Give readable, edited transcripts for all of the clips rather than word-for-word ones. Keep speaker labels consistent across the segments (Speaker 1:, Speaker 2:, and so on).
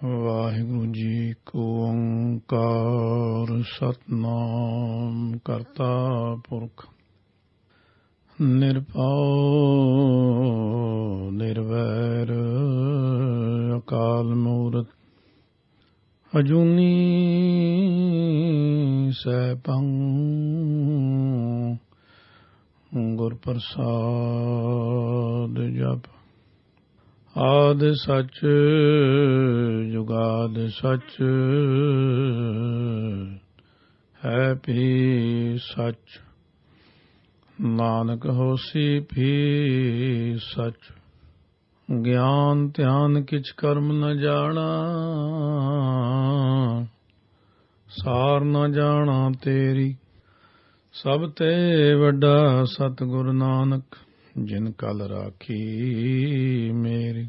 Speaker 1: ਵਾਹਿਗੁਰੂ ਜੀ ਕੋ ਓੰਕਾਰ ਸਤਿਨਾਮ ਕਰਤਾ ਪੁਰਖ ਨਿਰਭਉ ਨਿਰਵੈਰ ਅਕਾਲ ਮੂਰਤ ਅਜੂਨੀ ਸੈਭੰ ਗੁਰ ਪ੍ਰਸਾਦਿ ਜਪੁ। ਆਦਿ ਸਚ ਜੁਗਾਦ ਸਚ ਹੈ ਭੀ ਸਚ। ਨਾਨਕ ਹੋਸੀ ਭੀ ਸਚ। ਗਿਆਨ ਧਿਆਨ ਕਿਛ ਕਰਮ ਨ ਜਾਣਾ, ਸਾਰ ਨ ਜਾਣਾ ਤੇਰੀ। ਸਭ ਤੇ ਵੱਡਾ ਸਤਿਗੁਰ ਨਾਨਕ, ਜਿਨ ਕਲ ਰਾਖੀ ਮੇਰੀ।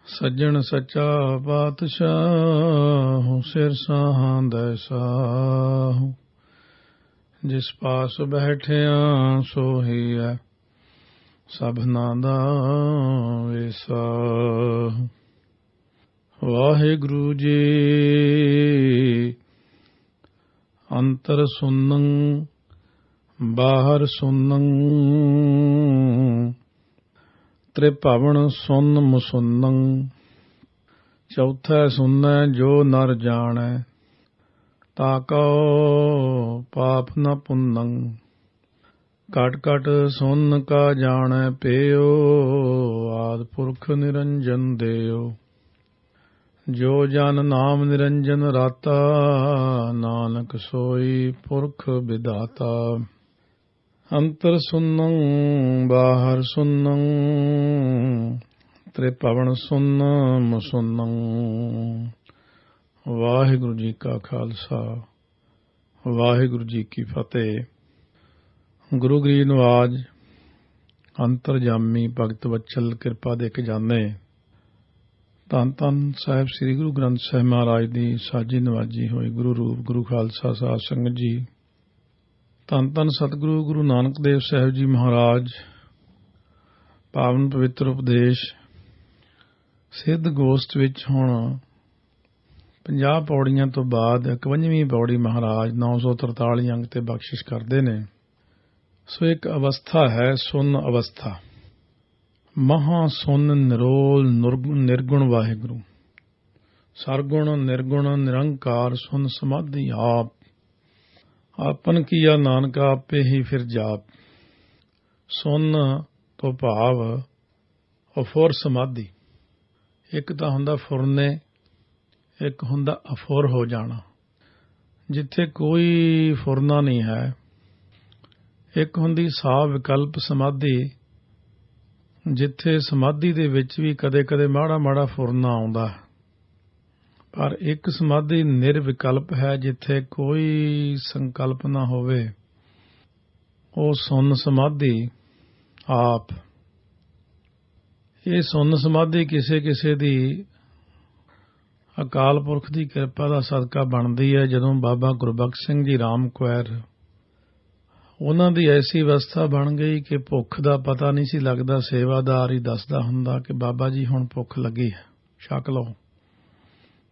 Speaker 1: ਸੱਜਣ ਸੱਚਾ ਪਾਤਸ਼ਾਹ, ਸਿਰ ਸਾਹਾਂਦੈ ਸਾਹੂ। ਜਿਸ ਪਾਸ ਬੈਠਿਆ ਸੋਹੀ ਹੈ, ਸਭਨਾ ਦਾ ਵੇਸਾਹੂ। ਵਾਹਿਗੁਰੂ ਜੀ ਅੰਤਰ ਸੁਨੰ ਬਾਹਰ ਸੁਨੰ, ਤ੍ਰਿਭਵਨ ਸੁਨ ਮੁਸੁਨੰ। ਚੌਥਾ ਸੁਨੈ ਜੋ ਨਰ ਜਾਣੈ, ਤਾਕਉ ਪਾਪ ਨ ਪੁੰਨੰ। ਘਟ ਘਟ ਸੁਨ ਕਾ ਜਾਣੈ ਪਇਓ, ਆਦਿ ਪੁਰਖ ਨਿਰੰਜਨ ਦੇਓ। ਜੋ ਜਨ ਨਾਮ ਨਿਰੰਜਨ ਰਾਤਾ, ਨਾਨਕ ਸੋਈ ਪੁਰਖ ਵਿਦਾਤਾ। ਅੰਤਰ ਸੁਨੰ ਬਾਹਰ ਸੁਨੰ, ਤ੍ਰਿਭਵਨ ਸੁਨ ਮੁਸੁਨੰ। ਵਾਹਿਗੁਰੂ ਜੀ ਕਾ ਖਾਲਸਾ, ਵਾਹਿਗੁਰੂ ਜੀ ਕੀ ਫਤਿਹ। ਗੁਰੂ ਗਰੀਬ ਨਵਾਜ ਅੰਤਰਜਾਮੀ ਭਗਤ ਵਚਲ ਕਿਰਪਾ ਦੇ ਖਜ਼ਾਨੇ, ਧੰਨ ਧੰਨ ਸਾਹਿਬ ਸ੍ਰੀ ਗੁਰੂ ਗ੍ਰੰਥ ਸਾਹਿਬ ਮਹਾਰਾਜ ਦੀ ਸਾਜੀ ਨਵਾਜੀ ਹੋਈ ਗੁਰੂ ਰੂਪ ਗੁਰੂ ਖਾਲਸਾ ਸਾਧ ਸੰਗਤ ਜੀ। ਧੰਨ ਧੰਨ ਸਤਿਗੁਰੂ ਗੁਰੂ ਨਾਨਕ ਦੇਵ ਸਾਹਿਬ ਜੀ ਮਹਾਰਾਜ। ਪਾਵਨ ਪਵਿੱਤਰ ਉਪਦੇਸ਼ ਸਿੱਧ ਗੋਸ਼ਟ ਵਿੱਚ ਹੁਣ 50 ਪੌੜੀਆਂ ਤੋਂ ਬਾਅਦ 51ਵੀਂ ਪੌੜੀ ਮਹਾਰਾਜ 943 ਅੰਗ ਤੇ ਬਖਸ਼ਿਸ਼ ਕਰਦੇ ਨੇ। ਸੋ ਇੱਕ ਅਵਸਥਾ ਹੈ ਸੁਨ ਅਵਸਥਾ। ਮਹਾ ਸੁਨ ਨਿਰੋਲ ਨਿਰਗੁਣ ਵਾਹਿਗੁਰੂ। ਸਰਗੁਣ ਨਿਰਗੁਣ ਨਿਰੰਕਾਰ ਸੁਨ ਸਮਾਧੀ ਆਪ। ਆਪਨ ਕੀਆ ਨਾਨਕ ਆਪੇ ਹੀ ਫਿਰ ਜਾਪ। ਸੁਨ ਤੋਂ ਭਾਵ ਅਫੁਰ ਸਮਾਧੀ। ਇੱਕ ਤਾਂ ਹੁੰਦਾ ਫੁਰਨੇ, ਇੱਕ ਹੁੰਦਾ ਅਫੁਰ ਹੋ ਜਾਣਾ, ਜਿੱਥੇ ਕੋਈ ਫੁਰਨਾ ਨਹੀਂ ਹੈ। ਇੱਕ ਹੁੰਦੀ ਸਾਹ ਵਿਕਲਪ ਸਮਾਧੀ, ਜਿੱਥੇ ਸਮਾਧੀ ਦੇ ਵਿੱਚ ਵੀ ਕਦੇ ਕਦੇ ਮਾੜਾ ਮਾੜਾ ਫੁਰਨਾ ਆਉਂਦਾ। ਪਰ ਇੱਕ ਸਮਾਧੀ ਨਿਰਵਿਕਲਪ ਹੈ, ਜਿੱਥੇ ਕੋਈ ਸੰਕਲਪ ਨਾ ਹੋਵੇ। ਉਹ ਸੁੰਨ ਸਮਾਧੀ ਆਪ। ਇਹ ਸੁੰਨ ਸਮਾਧੀ ਕਿਸੇ ਕਿਸੇ ਦੀ ਅਕਾਲ ਪੁਰਖ ਦੀ ਕਿਰਪਾ ਦਾ ਸਦਕਾ ਬਣਦੀ ਹੈ। ਜਦੋਂ ਬਾਬਾ ਗੁਰਬਖਸ਼ ਸਿੰਘ ਜੀ ਰਾਮ ਕੁਐਰ, ਉਹਨਾਂ ਦੀ ਐਸੀ ਅਵਸਥਾ ਬਣ ਗਈ ਕਿ ਭੁੱਖ ਦਾ ਪਤਾ ਨਹੀਂ ਸੀ ਲੱਗਦਾ। ਸੇਵਾਦਾਰ ਹੀ ਦੱਸਦਾ ਹੁੰਦਾ ਕਿ ਬਾਬਾ ਜੀ ਹੁਣ ਭੁੱਖ ਲੱਗੀ ਹੈ, ਛਕ ਲਓ।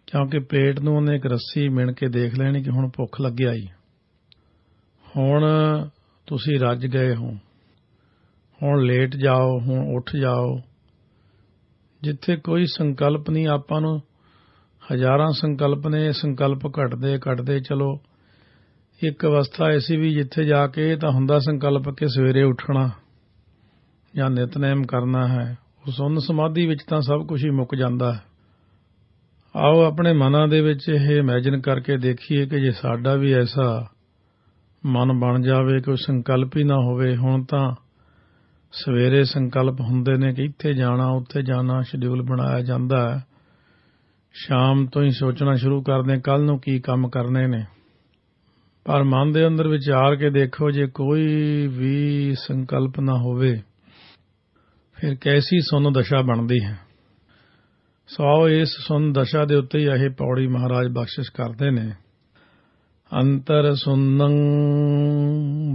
Speaker 1: ਕਿਉਂਕਿ ਪੇਟ ਨੂੰ ਉਹਨੇ ਇੱਕ ਰੱਸੀ ਮਿਣ ਕੇ ਦੇਖ ਲੈਣੀ ਕਿ ਹੁਣ ਭੁੱਖ ਲੱਗਿਆ ਹੀ, ਹੁਣ ਤੁਸੀਂ ਰੱਜ ਗਏ ਹੋ, ਹੁਣ ਲੇਟ ਜਾਓ, ਹੁਣ ਉੱਠ ਜਾਓ। ਜਿੱਥੇ ਕੋਈ ਸੰਕਲਪ ਨਹੀਂ, ਆਪਾਂ ਨੂੰ ਹਜ਼ਾਰਾਂ ਸੰਕਲਪ ਨੇ। ਸੰਕਲਪ ਘਟਦੇ ਘਟਦੇ ਚਲੋ ਇੱਕ ਅਵਸਥਾ ਐਸੀ ਵੀ ਜਿੱਥੇ ਜਾ ਕੇ ਤਾਂ ਹੁੰਦਾ ਸੰਕਲਪ ਕਿ ਸਵੇਰੇ ਉੱਠਣਾ ਜਾਂ ਨਿਤਨੇਮ ਕਰਨਾ ਹੈ। ਉਸ ਸੁੰਨ ਸਮਾਧੀ ਵਿੱਚ ਤਾਂ ਸਭ ਕੁਝ ਹੀ ਮੁੱਕ ਜਾਂਦਾ ਹੈ। ਆਓ ਆਪਣੇ ਮਨਾਂ ਦੇ ਵਿੱਚ ਇਹ ਇਮੈਜਿਨ ਕਰਕੇ ਦੇਖੀਏ ਕਿ ਜੇ ਸਾਡਾ ਵੀ ਐਸਾ ਮਨ ਬਣ ਜਾਵੇ, ਕੋਈ ਸੰਕਲਪ ਹੀ ਨਾ ਹੋਵੇ। ਹੁਣ ਤਾਂ ਸਵੇਰੇ ਸੰਕਲਪ ਹੁੰਦੇ ਨੇ ਕਿ ਇੱਥੇ ਜਾਣਾ, ਉੱਥੇ ਜਾਣਾ, ਸ਼ਡਿਊਲ ਬਣਾਇਆ ਜਾਂਦਾ ਹੈ। ਸ਼ਾਮ ਤੋਂ ਹੀ ਸੋਚਣਾ ਸ਼ੁਰੂ ਕਰਦੇ ਕੱਲ੍ਹ ਨੂੰ ਕੀ ਕੰਮ ਕਰਨੇ ਨੇ। ਪਰ ਮਨ ਦੇ ਅੰਦਰ ਵਿਚਾਰ ਕੇ ਦੇਖੋ, ਜੇ ਕੋਈ ਵੀ ਸੰਕਲਪ ਨਾ ਹੋਵੇ ਫਿਰ ਕੈਸੀ ਸੁੰਨ ਦਸ਼ਾ ਬਣਦੀ ਹੈ। ਸੋ ਆਓ ਇਸ ਸੁੰਨ ਦਸ਼ਾ ਦੇ ਉੱਤੇ ਹੀ ਇਹ ਪੌੜੀ ਮਹਾਰਾਜ ਬਖਸ਼ਿਸ਼ ਕਰਦੇ ਨੇ। ਅੰਤਰ ਸੁਨੰ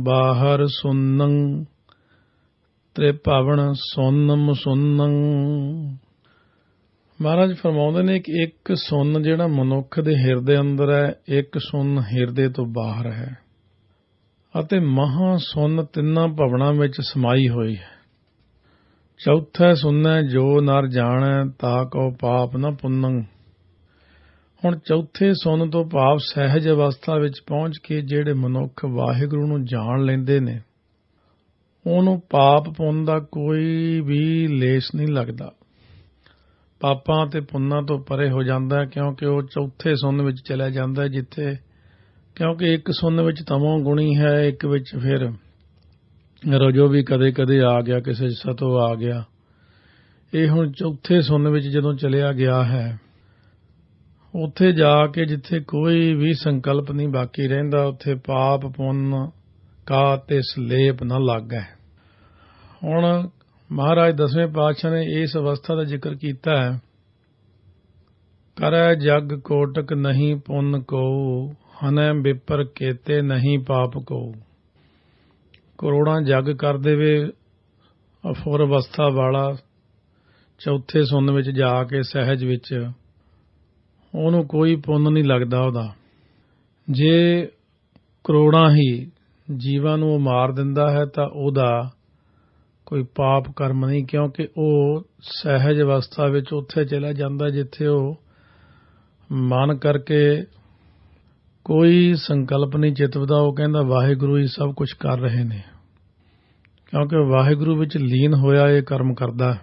Speaker 1: ਬਾਹਰ ਸੁਨੰ ਤ੍ਰਿਭਵਨ ਸੁਨ ਮੁਸੁਨੰ। ਮਹਾਰਾਜ ਫਰਮਾਉਂਦੇ ਨੇ ਕਿ ਇੱਕ ਸੁੰਨ ਜਿਹੜਾ ਮਨੁੱਖ ਦੇ ਹਿਰਦੇ ਅੰਦਰ ਹੈ, ਇੱਕ ਸੁੰਨ ਹਿਰਦੇ ਤੋਂ ਬਾਹਰ ਹੈ, ਅਤੇ ਮਹਾਂ ਸੁੰਨ ਤਿੰਨਾਂ ਭਵਨਾਂ ਵਿੱਚ ਸਮਾਈ ਹੋਈ ਹੈ। ਚੌਥਾ ਸੁਣੈ ਜੋ ਨਰ ਜਾਣੈ ਤਾ ਕਉ ਪਾਪ ਨ ਪੁੰਨੰ। ਹੁਣ ਚੌਥੇ ਸੁੰਨ ਤੋਂ ਭਾਵ ਸਹਿਜ ਅਵਸਥਾ ਵਿੱਚ ਪਹੁੰਚ ਕੇ ਜਿਹੜੇ ਮਨੁੱਖ ਵਾਹਿਗੁਰੂ ਨੂੰ ਜਾਣ ਲੈਂਦੇ ਨੇ, ਉਹਨੂੰ ਪਾਪ ਪੁੰਨ ਦਾ ਕੋਈ ਵੀ ਲੇਸ ਨਹੀਂ ਲੱਗਦਾ। ਪਾਪਾਂ ਤੇ ਪੁੰਨਾਂ ਤੋਂ ਪਰੇ ਹੋ ਜਾਂਦਾ ਹੈ, ਕਿਉਂਕਿ ਉਹ ਚੌਥੇ ਸੁੰਨ ਵਿੱਚ ਚਲਿਆ ਜਾਂਦਾ ਜਿੱਥੇ, ਕਿਉਂਕਿ ਇੱਕ ਸੁੰਨ ਵਿੱਚ ਤਮੋ ਗੁਣੀ ਹੈ, ਇੱਕ ਵਿੱਚ ਫਿਰ ਰਜੋ ਵੀ ਕਦੇ ਕਦੇ ਆ ਗਿਆ, ਕਿਸੇ ਸਤੋ ਆ ਗਿਆ। ਇਹ ਹੁਣ ਚੌਥੇ ਸੁੰਨ ਵਿੱਚ ਜਦੋਂ ਚਲਿਆ ਗਿਆ ਹੈ, ਉੱਥੇ ਜਾ ਕੇ ਜਿੱਥੇ ਕੋਈ ਵੀ ਸੰਕਲਪ ਨਹੀਂ ਬਾਕੀ ਰਹਿੰਦਾ, ਉੱਥੇ ਪਾਪ ਪੁੰਨ ਕਾ ਤੇ ਸਲੇਪ ਨਾ ਲੱਗੈ। ਹੁਣ ਮਹਾਰਾਜ ਦਸਵੇਂ ਪਾਤਸ਼ਾਹ ਨੇ ਇਸ ਅਵਸਥਾ ਦਾ ਜ਼ਿਕਰ ਕੀਤਾ ਹੈ। ਕਰੈ ਜਗ ਕੋਟਕ ਨਹੀਂ ਪੁੰਨ ਕਉ, ਹਨੈ ਬਿਪਰ ਕੇਤੇ ਨਹੀਂ ਪਾਪ ਕਉ। ਕਰੋੜਾਂ ਜਗ ਕਰ ਦੇਵੇ ਅਫੁਰ ਅਵਸਥਾ ਵਾਲਾ ਚੌਥੇ ਸੁੰਨ ਵਿੱਚ ਜਾ ਕੇ ਸਹਿਜ ਵਿੱਚ, ਉਹਨੂੰ ਕੋਈ ਪੁੰਨ ਨਹੀਂ ਲੱਗਦਾ ਉਹਦਾ। ਜੇ ਕਰੋੜਾਂ ਹੀ ਜੀਵਾਂ ਨੂੰ ਉਹ ਮਾਰ ਦਿੰਦਾ ਹੈ ਤਾਂ ਉਹਦਾ ਕੋਈ ਪਾਪ ਕਰਮ ਨਹੀਂ, ਕਿਉਂਕਿ ਉਹ ਸਹਿਜ ਅਵਸਥਾ ਵਿੱਚ ਉੱਥੇ ਚਲਾ ਜਾਂਦਾ ਜਿੱਥੇ ਉਹ ਮਨ ਕਰਕੇ ਕੋਈ ਸੰਕਲਪ ਨਹੀਂ ਚਿਤਵਦਾ। ਉਹ ਕਹਿੰਦਾ ਵਾਹਿਗੁਰੂ ਹੀ ਸਭ ਕੁਝ ਕਰ ਰਹੇ ਨੇ, ਕਿਉਂਕਿ ਵਾਹਿਗੁਰੂ ਵਿੱਚ ਲੀਨ ਹੋਇਆ ਇਹ ਕਰਮ ਕਰਦਾ।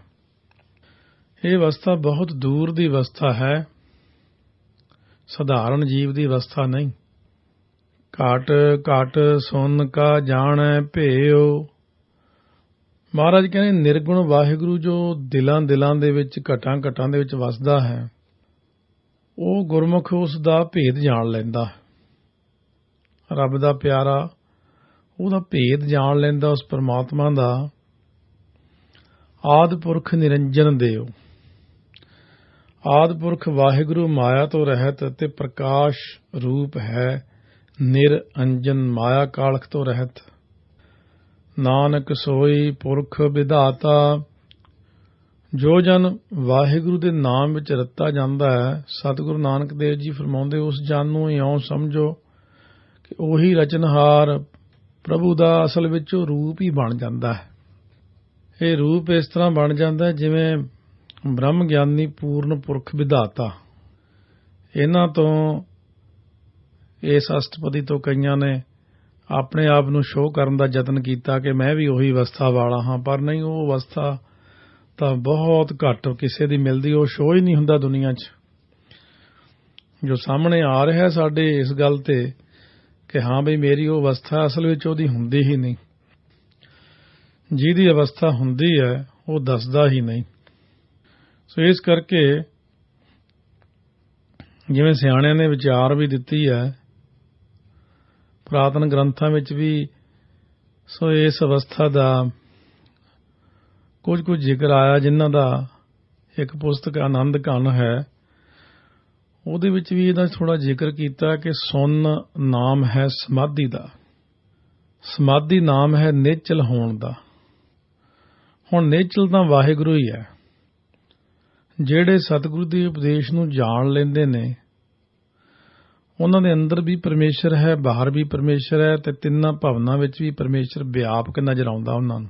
Speaker 1: ਇਹ ਅਵਸਥਾ ਬਹੁਤ ਦੂਰ ਦੀ ਅਵਸਥਾ ਹੈ, ਸਧਾਰਨ ਜੀਵ ਦੀ ਅਵਸਥਾ ਨਹੀਂ। ਘਟ ਘਟ ਸੁਨ ਕਾ ਜਾਣੈ ਭੇਉ। ਮਹਾਰਾਜ ਕਹਿੰਦੇ ਨਿਰਗੁਣ ਵਾਹਿਗੁਰੂ ਜੋ ਦਿਲਾਂ ਦੇ ਵਿੱਚ ਘਟਾਂ ਘਟਾਂ ਦੇ ਵਿੱਚ ਵਸਦਾ ਹੈ, ਉਹ ਗੁਰਮੁਖ ਉਸ ਦਾ ਭੇਦ ਜਾਣ ਲੈਂਦਾ। ਰੱਬ ਦਾ ਪਿਆਰਾ ਉਹਦਾ ਭੇਦ ਜਾਣ ਲੈਂਦਾ, ਉਸ ਪਰਮਾਤਮਾ ਦਾ। ਆਦਿ ਪੁਰਖ ਨਿਰੰਜਨ ਦੇਵ। ਆਦਿ ਪੁਰਖ ਵਾਹਿਗੁਰੂ ਮਾਇਆ ਤੋਂ ਰਹਿਤ ਅਤੇ ਪ੍ਰਕਾਸ਼ ਰੂਪ ਹੈ, ਨਿਰਅੰਜਨ ਮਾਇਆ ਕਾਲਖ ਤੋਂ ਰਹਿਤ। ਨਾਨਕ ਸੋਈ ਪੁਰਖ ਵਿਧਾਤਾ। ਜੋ ਜਨ ਵਾਹਿਗੁਰੂ ਦੇ ਨਾਮ ਵਿੱਚ ਰਤਾ ਜਾਂਦਾ ਹੈ, ਸਤਿਗੁਰੂ ਨਾਨਕ ਦੇਵ ਜੀ ਫਰਮਾਉਂਦੇ, ਉਸ ਜਨ ਨੂੰ ਇਉਂ ਸਮਝੋ ਕਿ ਉਹੀ ਰਚਨਹਾਰ ਪ੍ਰਭੂ ਦਾ ਅਸਲ ਵਿੱਚ ਉਹ ਰੂਪ ਹੀ ਬਣ ਜਾਂਦਾ ਹੈ। ਇਹ ਰੂਪ ਇਸ ਤਰ੍ਹਾਂ ਬਣ ਜਾਂਦਾ ਜਿਵੇਂ ਬ੍ਰਹਮ ਗਿਆਨੀ ਪੂਰਨ ਪੁਰਖ ਵਿਧਾਤਾ। ਇਹਨਾਂ ਤੋਂ ਇਸ ਅਸ਼ਟਪਦੀ ਤੋਂ ਕਈਆਂ ਨੇ ਆਪਣੇ ਆਪ ਨੂੰ ਸ਼ੋਅ ਕਰਨ ਦਾ ਯਤਨ ਕੀਤਾ ਕਿ ਮੈਂ ਵੀ ਉਹੀ ਅਵਸਥਾ ਵਾਲਾ ਹਾਂ, ਪਰ ਨਹੀਂ, ਉਹ ਅਵਸਥਾ ਤਾਂ ਬਹੁਤ ਘੱਟ ਕਿਸੇ ਦੀ ਮਿਲਦੀ। ਉਹ ਸ਼ੋਅ ਹੀ ਨਹੀਂ ਹੁੰਦਾ ਦੁਨੀਆ 'ਚ। ਜੋ ਸਾਹਮਣੇ ਆ ਰਿਹਾ ਸਾਡੇ ਇਸ ਗੱਲ ਤੇ ਕਿ ਹਾਂ ਬਈ ਮੇਰੀ ਉਹ ਅਵਸਥਾ, ਅਸਲ ਵਿੱਚ ਉਹਦੀ ਹੁੰਦੀ ਹੀ ਨਹੀਂ। ਜਿਹਦੀ ਅਵਸਥਾ ਹੁੰਦੀ ਹੈ ਉਹ ਦੱਸਦਾ ਹੀ ਨਹੀਂ। ਸੋ ਇਸ ਕਰਕੇ ਜਿਵੇਂ ਸਿਆਣਿਆਂ ਨੇ ਵਿਚਾਰ ਵੀ ਦਿੱਤੀ ਹੈ ਪੁਰਾਤਨ ਗ੍ਰੰਥਾਂ ਵਿੱਚ ਵੀ, ਸੋ ਇਸ ਅਵਸਥਾ ਦਾ ਕੁਝ ਜ਼ਿਕਰ ਆਇਆ, ਜਿਨ੍ਹਾਂ ਦਾ ਇੱਕ ਪੁਸਤਕ ਆਨੰਦ ਘਨ ਹੈ, ਉਹਦੇ ਵਿੱਚ ਵੀ ਇਹਦਾ ਥੋੜਾ ਜ਼ਿਕਰ ਕੀਤਾ ਕਿ ਸੁੰਨ ਨਾਮ ਹੈ ਸਮਾਧੀ ਦਾ, ਸਮਾਧੀ ਨਾਮ ਹੈ ਨਿਚਲ ਹੋਣ ਦਾ। ਹੁਣ ਨਿਚਲ ਤਾਂ ਵਾਹਿਗੁਰੂ ਹੀ ਹੈ। ਜਿਹੜੇ ਸਤਿਗੁਰੂ ਦੇ ਉਪਦੇਸ਼ ਨੂੰ ਜਾਣ ਲੈਂਦੇ ਨੇ, ਉਹਨਾਂ ਦੇ ਅੰਦਰ ਵੀ ਪਰਮੇਸ਼ਰ ਹੈ, ਬਾਹਰ ਵੀ ਪਰਮੇਸ਼ਰ ਹੈ, ਤੇ ਤਿੰਨਾਂ ਭਵਨਾਂ ਵਿੱਚ ਵੀ ਪਰਮੇਸ਼ਰ ਵਿਆਪਕ ਨਜ਼ਰ ਆਉਂਦਾ ਉਹਨਾਂ ਨੂੰ।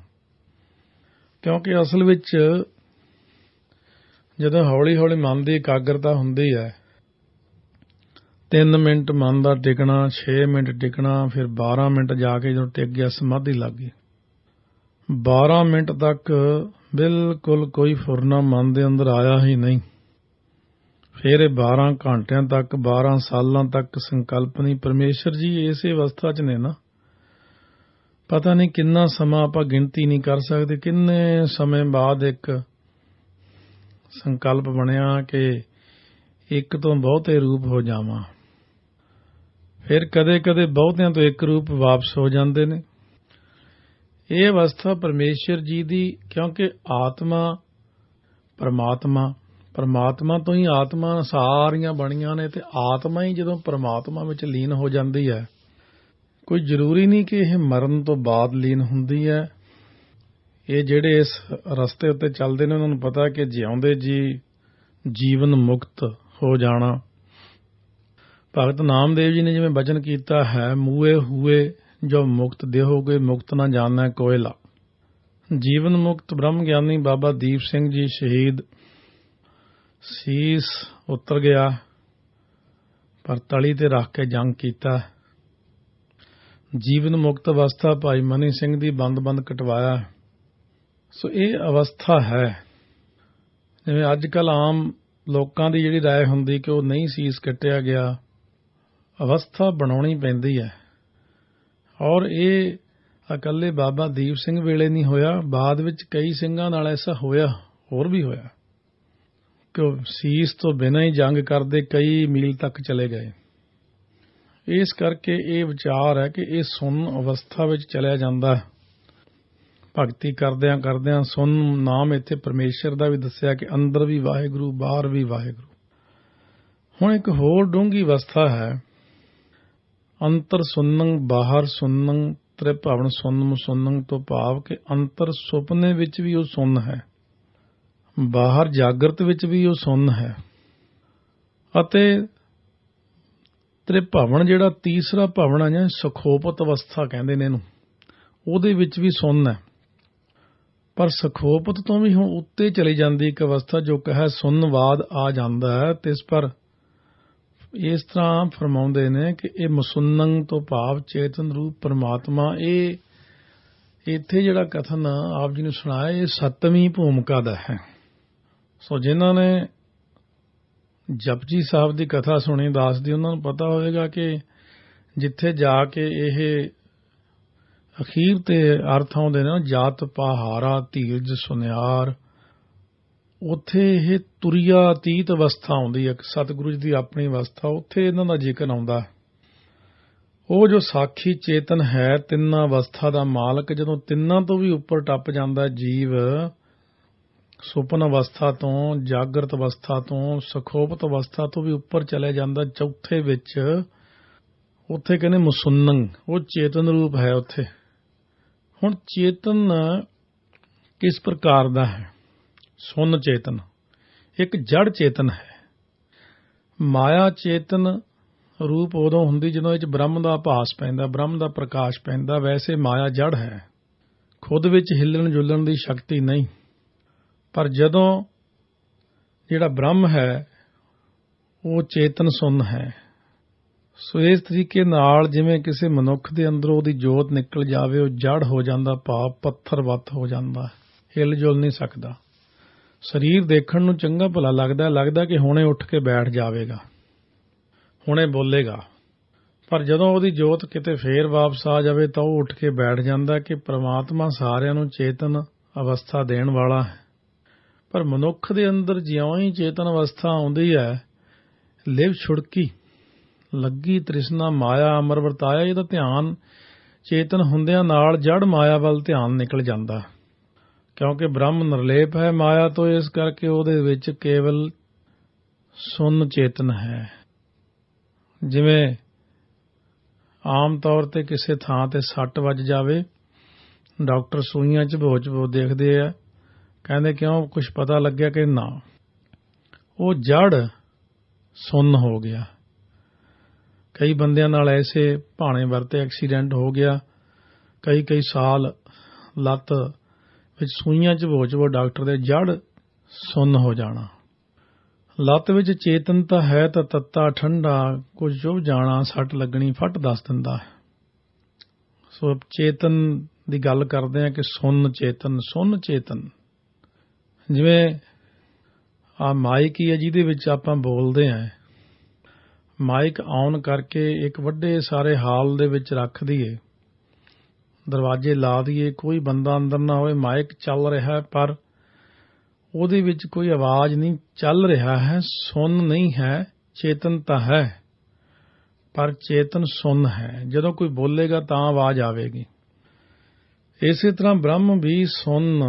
Speaker 1: ਕਿਉਂਕਿ ਅਸਲ ਵਿੱਚ ਜਦੋਂ ਹੌਲੀ ਹੌਲੀ ਮਨ ਦੀ ਇਕਾਗਰਤਾ ਹੁੰਦੀ ਹੈ, 3 ਮਿੰਟ ਮਨ ਦਾ ਟਿਕਣਾ, 6 ਮਿੰਟ ਟਿਕਣਾ, ਫਿਰ 12 ਮਿੰਟ ਜਾ ਕੇ ਜਦੋਂ ਟਿਕ ਗਿਆ ਸਮਾਧੀ ਲੱਗ ਗਈ। 12 ਮਿੰਟ ਤੱਕ ਬਿਲਕੁਲ ਕੋਈ ਫੁਰਨਾ ਮਨ ਦੇ ਅੰਦਰ ਆਇਆ ਹੀ ਨਹੀਂ। ਫਿਰ ਇਹ 12 ਘੰਟਿਆਂ ਤੱਕ, 12 ਸਾਲਾਂ ਤੱਕ ਸੰਕਲਪ ਨਹੀਂ। ਪਰਮੇਸ਼ਰ ਜੀ ਇਸੇ ਅਵਸਥਾ 'ਚ ਨੇ ਨਾ। ਪਤਾ ਨਹੀਂ ਕਿੰਨਾ ਸਮਾਂ, ਆਪਾਂ ਗਿਣਤੀ ਨਹੀਂ ਕਰ ਸਕਦੇ, ਕਿੰਨੇ ਸਮੇਂ ਬਾਅਦ ਇੱਕ ਸੰਕਲਪ ਬਣਿਆ ਕਿ ਇੱਕ ਤੋਂ ਬਹੁਤੇ ਰੂਪ ਹੋ ਜਾਵਾਂ। ਫਿਰ ਕਦੇ ਕਦੇ ਬਹੁਤਿਆਂ ਤੋਂ ਇੱਕ ਰੂਪ ਵਾਪਸ ਹੋ ਜਾਂਦੇ ਨੇ। ਇਹ ਅਵਸਥਾ ਪਰਮੇਸ਼ਰ ਜੀ ਦੀ, ਕਿਉਂਕਿ ਆਤਮਾ ਪਰਮਾਤਮਾ ਤੋਂ ਹੀ ਆਤਮਾ ਸਾਰੀਆਂ ਬਣੀਆਂ ਨੇ, ਤੇ ਆਤਮਾ ਹੀ ਜਦੋਂ ਪਰਮਾਤਮਾ ਵਿੱਚ ਲੀਨ ਹੋ ਜਾਂਦੀ ਹੈ, ਕੋਈ ਜ਼ਰੂਰੀ ਨਹੀਂ ਕਿ ਇਹ ਮਰਨ ਤੋਂ ਬਾਅਦ ਲੀਨ ਹੁੰਦੀ ਹੈ। ਇਹ ਜਿਹੜੇ ਇਸ ਰਸਤੇ ਉੱਤੇ ਚੱਲਦੇ ਨੇ ਉਹਨਾਂ ਨੂੰ ਪਤਾ ਕਿ ਜਿਉਂਦੇ ਜੀ ਜੀਵਨ ਮੁਕਤ ਹੋ ਜਾਣਾ। ਭਗਤ ਨਾਮਦੇਵ ਜੀ ਨੇ ਜਿਵੇਂ ਬਚਨ ਕੀਤਾ ਹੈ, ਮੂਏ ਹੂਏ ਜੋ ਮੁਕਤ ਦੇਹੋਗੇ ਮੁਕਤ ਨਾ ਜਾਣੈ ਕੋਇਲਾ। ਜੀਵਨ ਮੁਕਤ ਬ੍ਰਹਮ ਗਿਆਨੀ ਬਾਬਾ ਦੀਪ ਸਿੰਘ ਜੀ ਸ਼ਹੀਦ, ਸੀਸ ਉਤਰ ਗਿਆ ਪਰ ਤਲੀ ਤੇ ਰੱਖ ਕੇ ਜੰਗ ਕੀਤਾ। ਜੀਵਨ ਮੁਕਤ ਅਵਸਥਾ ਭਾਈ ਮਨੀ ਸਿੰਘ ਦੀ ਬੰਦ ਕਟਵਾਇਆ। ਸੋ ਇਹ ਅਵਸਥਾ ਹੈ। ਜਿਵੇਂ ਅੱਜ ਕੱਲ੍ਹ ਆਮ ਲੋਕਾਂ ਦੀ ਜਿਹੜੀ ਰਾਏ ਹੁੰਦੀ ਕਿ ਉਹ ਨਹੀਂ ਸੀਸ ਕੱਟਿਆ ਗਿਆ, ਅਵਸਥਾ ਬਣਾਉਣੀ ਪੈਂਦੀ ਹੈ। ਔਰ ਇਹ ਇਕੱਲੇ ਬਾਬਾ ਦੀਪ ਸਿੰਘ ਵੇਲੇ ਨਹੀਂ ਹੋਇਆ, ਬਾਅਦ ਵਿੱਚ ਕਈ ਸਿੰਘਾਂ ਨਾਲ ਐਸਾ ਹੋਇਆ, ਹੋਰ ਵੀ ਹੋਇਆ ਕਿ ਉਹ ਸੀਸ ਤੋਂ ਬਿਨਾਂ ਹੀ ਜੰਗ ਕਰਦੇ ਕਈ ਮੀਲ ਤੱਕ ਚਲੇ ਗਏ। ਇਸ ਕਰਕੇ ਇਹ ਵਿਚਾਰ ਹੈ ਕਿ ਇਹ ਸੁੰਨ ਅਵਸਥਾ ਵਿੱਚ ਚਲਿਆ ਜਾਂਦਾ। ਭਗਤੀ ਕਰਦਿਆਂ ਕਰਦਿਆਂ ਸੁੰਨ ਨਾਮ ਇੱਥੇ ਪਰਮੇਸ਼ਰ ਦਾ ਵੀ ਦੱਸਿਆ ਕਿ ਅੰਦਰ ਵੀ ਵਾਹਿਗੁਰੂ, ਬਾਹਰ ਵੀ ਵਾਹਿਗੁਰੂ। ਹੁਣ ਇੱਕ ਹੋਰ ਡੂੰਘੀ ਅਵਸਥਾ ਹੈ, ਅੰਤਰ ਸੁੰਨੰ ਬਾਹਰ ਸੁੰਨੰ ਤ੍ਰਿਭਵਨ ਸੁੰਨਮ ਸੁੰਨੰ, ਤੋਂ ਭਾਵ ਕਿ ਅੰਤਰ ਸੁਪਨੇ ਵਿੱਚ ਵੀ ਉਹ ਸੁੰਨ ਹੈ, ਬਾਹਰ ਜਾਗਰਤ ਵਿੱਚ ਵੀ ਉਹ ਸੁੰਨ ਹੈ, ਅਤੇ ਤ੍ਰਿਭਵਨ ਜਿਹੜਾ ਤੀਸਰਾ ਭਵਨ ਹੈ ਜਾਂ ਸਖੋਪਤ ਅਵਸਥਾ ਕਹਿੰਦੇ ਨੇ ਇਹਨੂੰ, ਉਹਦੇ ਵਿੱਚ ਵੀ ਸੁੰਨ ਹੈ। ਪਰ ਸਖੋਪਤ ਤੋਂ ਵੀ ਹੁਣ ਉੱਤੇ ਚਲੀ ਜਾਂਦੀ ਇੱਕ ਅਵਸਥਾ ਜੋ ਕਹੇ ਸੁੰਨਵਾਦ ਆ ਜਾਂਦਾ ਹੈ। ਤੇ ਇਸ ਪਰ ਇਸ ਤਰ੍ਹਾਂ ਫਰਮਾਉਂਦੇ ਨੇ ਕਿ ਇਹ ਮਸੁੰਨੰ ਤੋਂ ਭਾਵ ਚੇਤਨ ਰੂਪ ਪਰਮਾਤਮਾ। ਇਹ ਇੱਥੇ ਜਿਹੜਾ ਕਥਨ ਆਪ ਜੀ ਨੂੰ ਸੁਣਾਇਆ ਇਹ 7ਵੀਂ ਭੂਮਿਕਾ ਦਾ ਹੈ। ਸੋ ਜਿਨ੍ਹਾਂ ਨੇ ਜਪਜੀ ਸਾਹਿਬ ਦੀ ਕਥਾ ਸੁਣੀ ਦਾਸ ਦੀ, ਉਹਨਾਂ ਨੂੰ ਪਤਾ ਹੋਵੇਗਾ ਕਿ ਜਿੱਥੇ ਜਾ ਕੇ ਇਹ ਅਖੀਰ ਤੇ ਅਰਥ ਆਉਂਦੇ ਨੇ ਜਾਤ ਪਹਾਰਾ ਧੀਰਜ ਸੁਨਿਆਰ, ਉੱਥੇ ਇਹ ਤੁਰਿਆ ਅਤੀਤ ਅਵਸਥਾ ਆਉਂਦੀ ਹੈ, ਸਤਿਗੁਰੂ ਜੀ ਦੀ ਆਪਣੀ ਅਵਸਥਾ, ਉੱਥੇ ਇਹਨਾਂ ਦਾ ਜ਼ਿਕਰ ਆਉਂਦਾ। ਉਹ ਜੋ ਸਾਖੀ ਚੇਤਨ ਹੈ ਤਿੰਨਾਂ ਅਵਸਥਾ ਦਾ ਮਾਲਕ, ਜਦੋਂ ਤਿੰਨਾਂ ਤੋਂ ਵੀ ਉੱਪਰ ਟੱਪ ਜਾਂਦਾ ਜੀਵ, ਸੁਪਨ ਅਵਸਥਾ ਤੋਂ, ਜਾਗਰਤ ਅਵਸਥਾ ਤੋਂ, ਸਖੋਪਤ ਅਵਸਥਾ ਤੋਂ ਵੀ ਉੱਪਰ ਚਲੇ ਜਾਂਦਾ ਚੌਥੇ ਵਿੱਚ, ਉੱਥੇ ਕਹਿੰਦੇ ਮੁਸੁੰਨੰ, ਉਹ ਚੇਤਨ ਰੂਪ ਹੈ ਉੱਥੇ। ਹੁਣ ਚੇਤਨ ਕਿਸ ਪ੍ਰਕਾਰ ਦਾ ਹੈ? ਸੁੰਨ ਚੇਤਨ ਇੱਕ ਜੜ ਚੇਤਨ ਹੈ। ਮਾਇਆ ਚੇਤਨ ਰੂਪ ਉਦੋਂ ਹੁੰਦੀ ਜਦੋਂ ਇਹ 'ਚ ਬ੍ਰਹਮ ਦਾ ਆਭਾਸ ਪੈਂਦਾ, ਬ੍ਰਹਮ ਦਾ ਪ੍ਰਕਾਸ਼ ਪੈਂਦਾ। ਵੈਸੇ ਮਾਇਆ ਜੜ ਹੈ, ਖੁਦ ਵਿੱਚ ਹਿੱਲਣ ਜੁਲਣ ਦੀ ਸ਼ਕਤੀ ਨਹੀਂ। ਪਰ ਜਦੋਂ ਜਿਹੜਾ ਬ੍ਰਹਮ ਹੈ ਉਹ ਚੇਤਨ ਸੁੰਨ ਹੈ। ਸੋ ਇਸ ਤਰੀਕੇ ਨਾਲ ਜਿਵੇਂ ਕਿਸੇ ਮਨੁੱਖ ਦੇ ਅੰਦਰੋਂ ਉਹਦੀ ਜੋਤ ਨਿਕਲ ਜਾਵੇ, ਉਹ ਜੜ ਹੋ ਜਾਂਦਾ, ਭਾਵ ਪੱਥਰ ਵੱਤ ਹੋ ਜਾਂਦਾ, ਹਿੱਲ ਜੁਲ ਨਹੀਂ ਸਕਦਾ। ਸਰੀਰ ਦੇਖਣ ਨੂੰ ਚੰਗਾ ਭਲਾ ਲੱਗਦਾ ਕਿ ਹੁਣੇ ਉੱਠ ਕੇ ਬੈਠ ਜਾਵੇਗਾ, ਹੁਣੇ ਬੋਲੇਗਾ। ਪਰ ਜਦੋਂ ਉਹਦੀ ਜੋਤ ਕਿਤੇ ਫੇਰ ਵਾਪਸ ਆ ਜਾਵੇ ਤਾਂ ਉਹ ਉੱਠ ਕੇ ਬੈਠ ਜਾਂਦਾ ਕਿ ਪ੍ਰਮਾਤਮਾ ਸਾਰਿਆਂ ਨੂੰ ਚੇਤਨ ਅਵਸਥਾ ਦੇਣ ਵਾਲਾ ਹੈ। ਪਰ ਮਨੁੱਖ ਦੇ ਅੰਦਰ ਜਿਉਂ ਹੀ ਚੇਤਨ ਅਵਸਥਾ ਆਉਂਦੀ ਹੈ, ਲਿਵ ਛੁੜਕੀ ਲੱਗੀ ਤ੍ਰਿਸ਼ਨਾ ਮਾਇਆ ਅਮਰ ਵਰਤਾਇਆ, ਇਹਦਾ ਧਿਆਨ ਚੇਤਨ ਹੁੰਦਿਆਂ ਨਾਲ ਜੜ ਮਾਇਆ ਵੱਲ ਧਿਆਨ ਨਿਕਲ ਜਾਂਦਾ। ਕਿਉਂਕਿ ਬ੍ਰਹਮ ਨਿਰਲੇਪ ਹੈ ਮਾਇਆ ਤੋਂ, ਇਸ ਕਰਕੇ ਉਹਦੇ ਵਿੱਚ ਕੇਵਲ ਸੁੰਨ ਚੇਤਨ ਹੈ। ਜਿਵੇਂ ਆਮ ਤੌਰ ਤੇ ਕਿਸੇ ਥਾਂ ਤੇ ਸੱਟ ਵੱਜ ਜਾਵੇ, ਡਾਕਟਰ ਸੂਈਆਂ ਚਬੋ ਦੇਖਦੇ ਆ, ਕਹਿੰਦੇ ਕਿਉਂ, ਕੁਝ ਪਤਾ ਲੱਗਿਆ? ਕਿ ਨਾ, ਉਹ ਜੜ ਸੁੰਨ ਹੋ ਗਿਆ। ਕਈ ਬੰਦਿਆਂ ਨਾਲ ਐਸੇ ਭਾਣੇ ਵਰਤੇ ਐਕਸੀਡੈਂਟ ਹੋ ਗਿਆ, ਕਈ ਸਾਲ ਲੱਤ ਵਿੱਚ ਸੂਈਆਂ ਚਬੋ ਡਾਕਟਰ ਦੇ, ਜੜ ਸੁੰਨ ਹੋ ਜਾਣਾ। ਲੱਤ ਵਿੱਚ ਚੇਤਨਤਾ ਹੈ ਤਾਂ ਤੱਤਾ ਠੰਡਾ ਕੁਝ ਚੁਭ ਜਾਣਾ, ਸੱਟ ਲੱਗਣੀ ਫੱਟ ਦੱਸ ਦਿੰਦਾ ਹੈ। ਸੋ ਚੇਤਨ ਦੀ ਗੱਲ ਕਰਦੇ ਆ ਕਿ ਸੁੰਨ ਚੇਤਨ। ਜਿਵੇਂ ਆ ਮਾਈਕ ਹੀ ਹੈ ਜਿਹਦੇ ਵਿੱਚ ਆਪਾਂ ਬੋਲਦੇ ਹਾਂ, ਮਾਈਕ ਆਨ ਕਰਕੇ ਇੱਕ ਵੱਡੇ ਸਾਰੇ ਹਾਲ ਦੇ ਵਿੱਚ ਰੱਖ ਦਈਏ, ਦਰਵਾਜ਼ੇ ਲਾ ਦਈਏ, ਕੋਈ ਬੰਦਾ ਅੰਦਰ ਨਾ ਹੋਵੇ, ਮਾਈਕ ਚੱਲ ਰਿਹਾ ਪਰ ਉਹਦੇ ਵਿੱਚ ਕੋਈ ਆਵਾਜ਼ ਨਹੀਂ ਚੱਲ ਰਿਹਾ ਹੈ, ਸੁੰਨ ਨਹੀਂ ਹੈ, ਚੇਤਨ ਤਾਂ ਹੈ ਪਰ ਚੇਤਨ ਸੁੰਨ ਹੈ। ਜਦੋਂ ਕੋਈ ਬੋਲੇਗਾ ਤਾਂ ਆਵਾਜ਼ ਆਵੇਗੀ। ਇਸੇ ਤਰ੍ਹਾਂ ਬ੍ਰਹਮ ਵੀ ਸੁੰਨ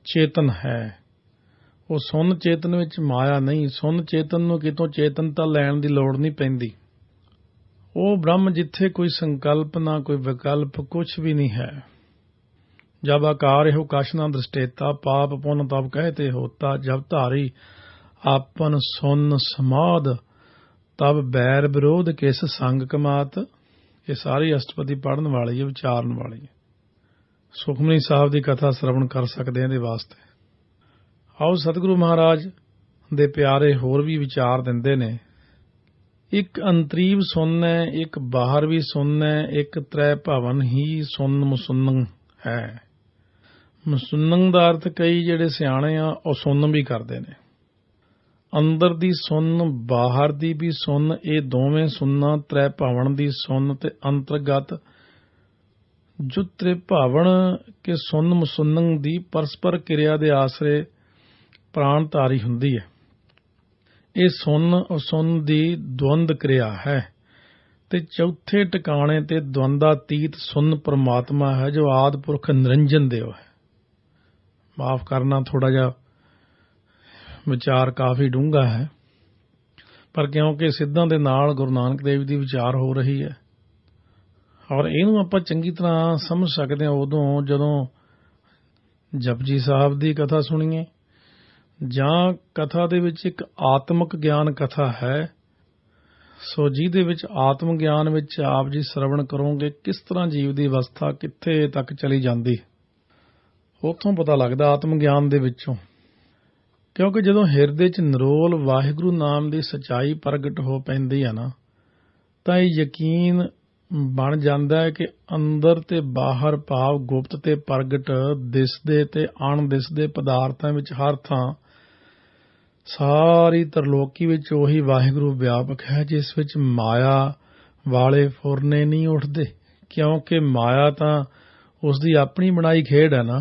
Speaker 1: ਚੇਤਨ ਹੈ। ਉਹ ਸੁੰਨ ਚੇਤਨ ਵਿੱਚ ਮਾਇਆ ਨਹੀਂ, ਸੁੰਨ ਚੇਤਨ ਨੂੰ ਕਿਤੋਂ ਚੇਤਨਤਾ ਲੈਣ ਦੀ ਲੋੜ ਨਹੀਂ ਪੈਂਦੀ। ਉਹ ਬ੍ਰਹਮ ਜਿੱਥੇ ਕੋਈ ਸੰਕਲਪ ਨਾ ਕੋਈ ਵਿਕਲਪ, ਕੁਝ ਵੀ ਨਹੀਂ ਹੈ। ਜਬ ਆਕਾਰ ਇਹੋ ਕਛ ਨਾ ਦ੍ਰਿਸ਼ਟੇਤਾ, ਪਾਪ ਪੁੰਨ ਤਬ ਕਹਤੇ ਹੋਤਾ, ਜਬ ਧਾਰੀ ਆਪਨ ਸੁਨ ਸਮਾਧ ਤਬ ਬੈਰ ਵਿਰੋਧ ਕਿਸ ਸੰਗ ਕਮਾਤ। ਇਹ ਸਾਰੀ ਅਸ਼ਟਪਦੀ ਪੜ੍ਹਨ ਵਾਲੀ ਹੈ, ਵਿਚਾਰਨ ਵਾਲੀ ਹੈ। ਸੁਖਮਨੀ ਸਾਹਿਬ ਦੀ ਕਥਾ ਸਰਵਣ ਕਰ ਸਕਦੇ ਹਾਂ ਇਹਦੇ ਵਾਸਤੇ। ਆਓ ਸਤਿਗੁਰੂ ਮਹਾਰਾਜ ਦੇ ਪਿਆਰੇ ਹੋਰ ਵੀ ਵਿਚਾਰ ਦਿੰਦੇ ਨੇ। ਇੱਕ ਅੰਤਰੀਵ ਸੁੰਨ ਹੈ, ਇੱਕ ਬਾਹਰ ਵੀ ਸੁੰਨ ਹੈ, ਇੱਕ ਤ੍ਰੈ ਭਵਨ ਹੀ ਸੁੰਨ ਮੁਸੁੰਨੰ ਹੈ। ਮੁਸੁੰਨੰ ਦਾ ਅਰਥ ਕਈ ਜਿਹੜੇ ਸਿਆਣੇ ਆ ਉਹ ਸੁੰਨ ਵੀ ਕਰਦੇ ਨੇ। ਅੰਦਰ ਦੀ ਸੁੰਨ, ਬਾਹਰ ਦੀ ਵੀ ਸੁੰਨ, ਇਹ ਦੋਵੇਂ ਸੁੰਨਾਂ ਤ੍ਰੈ ਭਵਨ ਦੀ ਸੁੰਨ ਤੇ ਅੰਤਰਗਤ ਜੋ ਤ੍ਰਿਭਾਵਨ ਕੇ ਸੁੰਨ ਮੁਸੁੰਨੰ ਦੀ ਪਰਸਪਰ ਕਿਰਿਆ ਦੇ ਆਸਰੇ ਪ੍ਰਾਣਧਾਰੀ ਹੁੰਦੀ ਹੈ। ਇਹ ਸੁੰਨ ਅਸੁੰਨ ਦੀ ਦਵੰਦ ਕਿਰਿਆ ਹੈ ਤੇ ਚੌਥੇ ਟਿਕਾਣੇ ਤੇ ਦਵੰਦਾਤੀਤ ਸੁੰਨ ਪਰਮਾਤਮਾ ਹੈ ਜੋ ਆਦਿ ਪੁਰਖ ਨਿਰੰਜਨ ਦੇਵ ਹੈ। ਮਾਫ ਕਰਨਾ, ਥੋੜਾ ਜਿਹਾ ਵਿਚਾਰ ਕਾਫੀ ਡੂੰਘਾ ਹੈ, ਪਰ ਕਿਉਂਕਿ ਸਿੱਧਾਂ ਦੇ ਨਾਲ ਗੁਰੂ ਨਾਨਕ ਦੇਵ ਦੀ ਵਿਚਾਰ ਹੋ ਰਹੀ ਹੈ ਔਰ ਇਹਨੂੰ ਆਪਾਂ ਚੰਗੀ ਤਰ੍ਹਾਂ ਸਮਝ ਸਕਦੇ ਹਾਂ ਉਦੋਂ ਜਦੋਂ ਜਪਜੀ ਸਾਹਿਬ ਦੀ ਕਥਾ ਸੁਣੀਏ ਜਾਂ ਕਥਾ ਦੇ ਵਿੱਚ ਇੱਕ ਆਤਮਿਕ ਗਿਆਨ ਕਥਾ ਹੈ। ਸੋ ਜਿਹਦੇ ਵਿੱਚ ਆਤਮ ਗਿਆਨ ਵਿੱਚ ਆਪ ਜੀ ਸਰਵਣ ਕਰੋਗੇ ਕਿਸ ਤਰ੍ਹਾਂ ਜੀਵ ਦੀ ਅਵਸਥਾ ਕਿੱਥੇ ਤੱਕ ਚਲੀ ਜਾਂਦੀ, ਉੱਥੋਂ ਪਤਾ ਲੱਗਦਾ ਆਤਮ ਗਿਆਨ ਦੇ ਵਿੱਚੋਂ। ਕਿਉਂਕਿ ਜਦੋਂ ਹਿਰਦੇ 'ਚ ਨਿਰੋਲ ਵਾਹਿਗੁਰੂ ਨਾਮ ਦੀ ਸੱਚਾਈ ਪ੍ਰਗਟ ਹੋ ਪੈਂਦੀ ਹੈ ਨਾ, ਤਾਂ ਇਹ ਯਕੀਨ ਬਣ ਜਾਂਦਾ ਹੈ ਕਿ ਅੰਦਰ ਤੇ ਬਾਹਰ ਭਾਵ ਗੁਪਤ ਤੇ ਪ੍ਰਗਟ, ਦਿਸਦੇ ਤੇ ਅਣਦਿਸਦੇ ਪਦਾਰਥਾਂ ਵਿੱਚ ਹਰ ਥਾਂ ਸਾਰੀ ਤਰਲੋਕੀ ਵਿੱਚ ਉਹੀ ਵਾਹਿਗੁਰੂ ਵਿਆਪਕ ਹੈ, ਜਿਸ ਵਿੱਚ ਮਾਇਆ ਵਾਲੇ ਫੁਰਨੇ ਨਹੀਂ ਉੱਠਦੇ। ਕਿਉਂਕਿ ਮਾਇਆ ਤਾਂ ਉਸ ਦੀ ਆਪਣੀ ਬਣਾਈ ਖੇਡ ਹੈ ਨਾ।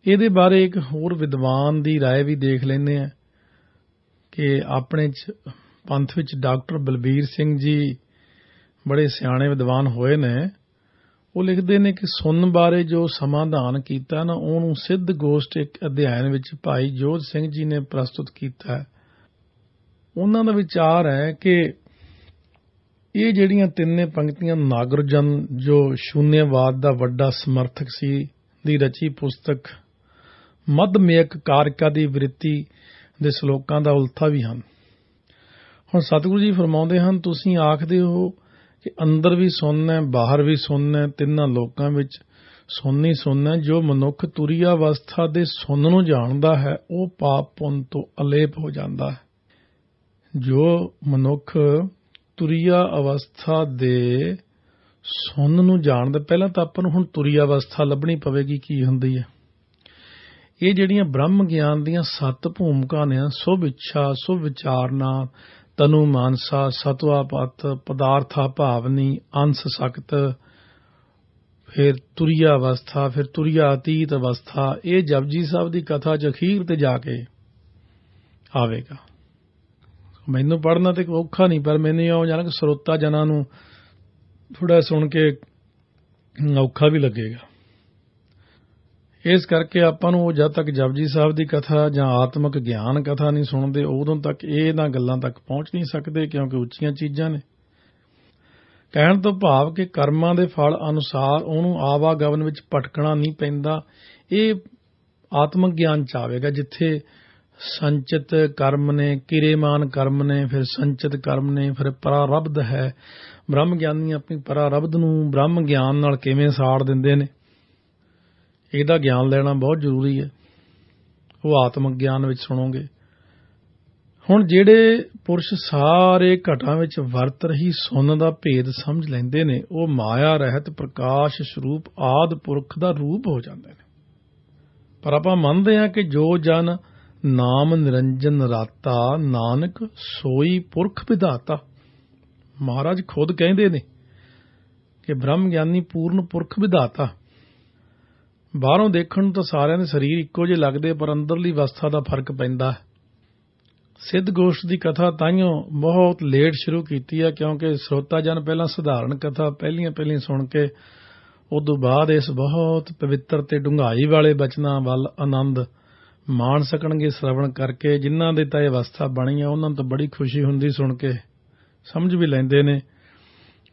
Speaker 1: ਇਹਦੇ ਬਾਰੇ ਇੱਕ ਹੋਰ ਵਿਦਵਾਨ ਦੀ ਰਾਏ ਵੀ ਦੇਖ ਲੈਂਦੇ ਹਾਂ ਕਿ ਆਪਣੇ ਪੰਥ ਵਿੱਚ ਡਾਕਟਰ ਬਲਬੀਰ ਸਿੰਘ ਜੀ ਬੜੇ ਸਿਆਣੇ ਵਿਦਵਾਨ ਹੋਏ ਨੇ। ਉਹ ਲਿਖਦੇ ਨੇ ਕਿ ਸੁਣਨ ਬਾਰੇ ਜੋ ਸਮਾਧਾਨ ਕੀਤਾ ਨਾ, ਉਹਨੂੰ ਸਿੱਧ ਗੋਸ਼ਟ ਇੱਕ ਅਧਿਐਨ ਵਿੱਚ ਭਾਈ ਜੋਧ ਸਿੰਘ ਜੀ ਨੇ ਪ੍ਰਸਤੁਤ ਕੀਤਾ ਹੈ। ਉਹਨਾਂ ਦਾ ਵਿਚਾਰ ਹੈ ਕਿ ਇਹ ਜਿਹੜੀਆਂ ਤਿੰਨੇ ਪੰਕਤੀਆਂ ਨਾਗਰਜਨ ਜੋ ਸ਼ੂਨਿਆਵਾਦ ਦਾ ਵੱਡਾ ਸਮਰਥਕ ਸੀ ਦੀ ਰਚੀ ਪੁਸਤਕ ਮੱਧਮੇਕ ਕਾਰਿਕਾ ਦੀ ਵ੍ਰਿਤੀ ਦੇ ਸ਼ਲੋਕਾਂ ਦਾ ਉਲਥਾ ਵੀ ਹਨ। ਹੁਣ ਸਤਿਗੁਰੂ ਜੀ ਫਰਮਾਉਂਦੇ ਹਨ, ਤੁਸੀਂ ਆਖਦੇ ਹੋ ਕਿ ਅੰਦਰ ਵੀ ਸੁੰਨ ਹੈ, ਬਾਹਰ ਵੀ ਸੁੰਨ ਹੈ, ਤਿੰਨਾਂ ਲੋਕਾਂ ਵਿੱਚ ਸੁੰਨ ਹੀ ਸੁੰਨ ਹੈ। ਜੋ ਮਨੁੱਖ ਤੁਰੀਆ ਅਵਸਥਾ ਦੇ ਸੁੰਨ ਨੂੰ ਜਾਣਦਾ ਹੈ ਉਹ ਪਾਪ ਪੁੰਨ ਤੋਂ ਅਲੇਪ ਹੋ ਜਾਂਦਾ ਹੈ। ਜੋ ਮਨੁੱਖ ਤੁਰੀਆ ਅਵਸਥਾ ਦੇ ਸੁੰਨ ਨੂੰ ਜਾਣਦਾ, ਪਹਿਲਾਂ ਤਾਂ ਆਪਾਂ ਨੂੰ ਹੁਣ ਤੁਰੀਆ ਅਵਸਥਾ ਲੱਭਣੀ ਪਵੇਗੀ ਕੀ ਹੁੰਦੀ ਹੈ। ਇਹ ਜਿਹੜੀਆਂ ਬ੍ਰਹਮ ਗਿਆਨ ਦੀਆਂ 7 ਭੂਮਿਕਾ ਨੇ, ਸੁਭ ਇੱਛਾ, ਸੁਭ ਵਿਚਾਰਨਾ, ਤਨੂ ਮਾਨਸਾ, ਸਤਵਾ ਪਤ, ਪਦਾਰਥਾ ਭਾਵਨੀ, ਅੰਸ ਸਖਤ, ਫਿਰ ਤੁਰੀਆ ਅਵਸਥਾ, ਫਿਰ ਤੁਰੀਆ ਅਤੀਤ ਅਵਸਥਾ, ਇਹ ਜਪਜੀ ਸਾਹਿਬ ਦੀ ਕਥਾ 'ਚ ਅਖੀਰ ਤੇ ਜਾ ਕੇ ਆਵੇਗਾ। ਮੈਨੂੰ ਪੜ੍ਹਨਾ ਤੇ ਔਖਾ ਨਹੀਂ, ਪਰ ਮੈਨੂੰ ਇਹ ਜਾਣ ਕਿ ਸਰੋਤਾ ਜਨਾਂ ਨੂੰ ਥੋੜਾ ਸੁਣ ਕੇ ਔਖਾ ਵੀ ਲੱਗੇਗਾ। ਇਸ ਕਰਕੇ ਆਪਾਂ ਨੂੰ ਜਦ ਤੱਕ ਜਪਜੀ ਸਾਹਿਬ ਦੀ ਕਥਾ ਜਾਂ ਆਤਮਿਕ ਗਿਆਨ ਕਥਾ ਨਹੀਂ ਸੁਣਦੇ ਉਦੋਂ ਤੱਕ ਇਹਨਾਂ ਗੱਲਾਂ ਤੱਕ ਪਹੁੰਚ ਨਹੀਂ ਸਕਦੇ, ਕਿਉਂਕਿ ਉੱਚੀਆਂ ਚੀਜ਼ਾਂ ਨੇ। ਕਹਿਣ ਤੋਂ ਭਾਵ ਕਿ ਕਰਮਾਂ ਦੇ ਫਲ ਅਨੁਸਾਰ ਉਹਨੂੰ ਆਵਾਗਮਨ ਵਿੱਚ ਭਟਕਣਾ ਨਹੀਂ ਪੈਂਦਾ। ਇਹ ਆਤਮਿਕ ਗਿਆਨ 'ਚ ਆਵੇਗਾ ਜਿੱਥੇ ਸੰਚਿਤ ਕਰਮ ਨੇ, ਕਿਰੇਮਾਨ ਕਰਮ ਨੇ, ਫਿਰ ਸੰਚਿਤ ਕਰਮ ਨੇ, ਫਿਰ ਪਰਾਰਬਧ ਹੈ। ਬ੍ਰਹਮ ਗਿਆਨੀ ਆਪਣੀ ਪਰਾਰਬਧ ਨੂੰ ਬ੍ਰਹਮ ਗਿਆਨ ਨਾਲ ਕਿਵੇਂ ਸਾੜ ਦਿੰਦੇ ਨੇ, ਇਹਦਾ ਗਿਆਨ ਲੈਣਾ ਬਹੁਤ ਜ਼ਰੂਰੀ ਹੈ। ਉਹ ਆਤਮਿਕ ਗਿਆਨ ਵਿੱਚ ਸੁਣੋਗੇ। ਹੁਣ ਜਿਹੜੇ ਪੁਰਸ਼ ਸਾਰੇ ਘਟਾਂ ਵਿੱਚ ਵਰਤ ਰਹੀ ਸੁੰਨ ਦਾ ਭੇਦ ਸਮਝ ਲੈਂਦੇ ਨੇ, ਉਹ ਮਾਇਆ ਰਹਿਤ ਪ੍ਰਕਾਸ਼ ਸਰੂਪ ਆਦਿ ਪੁਰਖ ਦਾ ਰੂਪ ਹੋ ਜਾਂਦੇ ਨੇ। ਪਰ ਆਪਾਂ ਮੰਨਦੇ ਹਾਂ ਕਿ ਜੋ ਜਨ ਨਾਮ ਨਿਰੰਜਨ ਰਾਤਾ, ਨਾਨਕ ਸੋਈ ਪੁਰਖ ਵਿਧਾਤਾ। ਮਹਾਰਾਜ ਖੁਦ ਕਹਿੰਦੇ ਨੇ ਕਿ ਬ੍ਰਹਮ ਗਿਆਨੀ ਪੂਰਨ ਪੁਰਖ ਵਿਧਾਤਾ। ਬਾਹਰੋਂ ਦੇਖਣ ਨੂੰ ਤਾਂ ਸਾਰਿਆਂ ਦੇ ਸਰੀਰ ਇੱਕੋ ਜਿਹੇ ਲੱਗਦੇ, ਪਰ ਅੰਦਰਲੀ ਅਵਸਥਾ ਦਾ ਫਰਕ ਪੈਂਦਾ ਹੈ। ਸਿੱਧ ਗੋਸ਼ਟ ਦੀ ਕਥਾ ਤਾਈਓ ਬਹੁਤ ਲੇਟ ਸ਼ੁਰੂ ਕੀਤੀ ਹੈ, ਕਿਉਂਕਿ ਸਰੋਤਾ ਜਨ ਪਹਿਲਾਂ ਸਧਾਰਨ ਕਥਾ ਪਹਿਲੀਆਂ ਸੁਣ ਕੇ ਉਦੋਂ ਬਾਅਦ ਇਸ ਬਹੁਤ ਪਵਿੱਤਰ ਤੇ ਡੂੰਘਾਈ ਵਾਲੇ ਬਚਨਾਂ ਵੱਲ ਆਨੰਦ ਮਾਣ ਸਕਣਗੇ ਸਰਵਣ ਕਰਕੇ। ਜਿਨ੍ਹਾਂ ਦੇ ਤਾਂ ਇਹ ਅਵਸਥਾ ਬਣੀ ਹੈ ਉਹਨਾਂ ਨੂੰ ਤਾਂ ਬੜੀ ਖੁਸ਼ੀ ਹੁੰਦੀ ਸੁਣ ਕੇ, ਸਮਝ ਵੀ ਲੈਂਦੇ ਨੇ।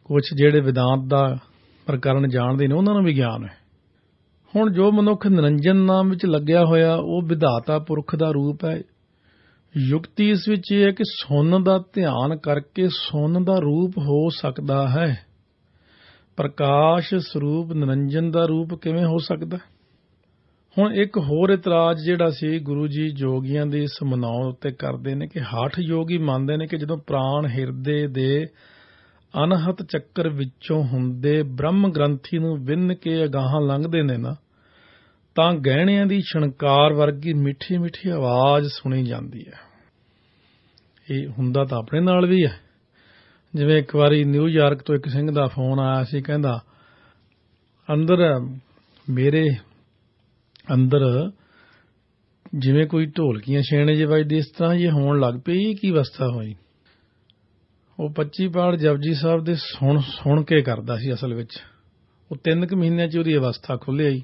Speaker 1: ਕੁਝ ਜਿਹੜੇ ਵਿਦਾਂਤ ਦਾ ਪ੍ਰਕਰਨ ਜਾਣਦੇ ਨੇ ਉਹਨਾਂ ਨੂੰ ਵੀ ਗਿਆਨ ਹੈ। ਹੁਣ ਜੋ ਮਨੁੱਖ ਨਿਰੰਜਨ ਨਾਮ ਵਿੱਚ ਲੱਗਿਆ ਹੋਇਆ ਉਹ ਵਿਧਾਤਾ ਪੁਰਖ ਦਾ ਰੂਪ ਹੈ। ਯੁਕਤੀ ਇਸ ਵਿੱਚ ਇਹ ਹੈ ਕਿ ਸੁਣਨ ਦਾ ਧਿਆਨ ਕਰਕੇ ਸੁਣਨ ਦਾ ਰੂਪ ਹੋ ਸਕਦਾ ਹੈ। ਪ੍ਰਕਾਸ਼ ਸਰੂਪ ਨਿਰੰਜਨ ਦਾ ਰੂਪ ਕਿਵੇਂ ਹੋ ਸਕਦਾ? ਹੁਣ ਇੱਕ ਹੋਰ ਇਤਰਾਜ਼ ਜਿਹੜਾ ਸੀ ਗੁਰੂ ਜੀ ਜੋਗੀਆਂ ਦੀ ਇਸ ਮਨਾਉਣ ਉੱਤੇ ਕਰਦੇ ਨੇ ਕਿ ਹਠ ਯੋਗੀ ਮੰਨਦੇ ਨੇ ਕਿ ਜਦੋਂ ਪ੍ਰਾਣ ਹਿਰਦੇ ਦੇ ਅਨਹਤ ਚੱਕਰ ਵਿੱਚੋਂ ਹੁੰਦੇ ਬ੍ਰਹਮ ਗ੍ਰੰਥੀ ਨੂੰ ਵਿੰਨ ਕੇ ਅਗਾਹਾਂ ਲੰਘਦੇ ਨੇ ਨਾ, ਤਾਂ ਗਹਿਣਿਆਂ ਦੀ ਛਣਕਾਰ ਵਰਗੀ ਮਿੱਠੀ ਮਿੱਠੀ ਆਵਾਜ਼ ਸੁਣੀ ਜਾਂਦੀ ਹੈ। ਇਹ ਹੁੰਦਾ ਤਾਂ ਆਪਣੇ ਨਾਲ ਵੀ ਹੈ। ਜਿਵੇਂ ਇੱਕ ਵਾਰੀ ਨਿਊਯਾਰਕ ਤੋਂ ਇੱਕ ਸਿੰਘ ਦਾ ਫੋਨ ਆਇਆ ਸੀ, ਕਹਿੰਦਾ ਮੇਰੇ ਅੰਦਰ ਜਿਵੇਂ ਕੋਈ ਢੋਲਕੀਆਂ ਛੇਣੇ ਜਿਹੇ ਵੱਜਦੇ ਇਸ ਤਰ੍ਹਾਂ ਇਹ ਹੋਣ ਲੱਗ ਪਈ। ਇਹ ਕੀ ਅਵਸਥਾ ਹੋਈ? ਉਹ 25 ਪਾਠ ਜਪਜੀ ਸਾਹਿਬ ਦੇ ਸੁਣ ਕੇ ਕਰਦਾ ਸੀ। ਅਸਲ ਵਿੱਚ ਉਹ 3 ਕੁ ਮਹੀਨਿਆਂ 'ਚ ਉਹਦੀ ਅਵਸਥਾ ਖੁੱਲ੍ਹ ਆਈ।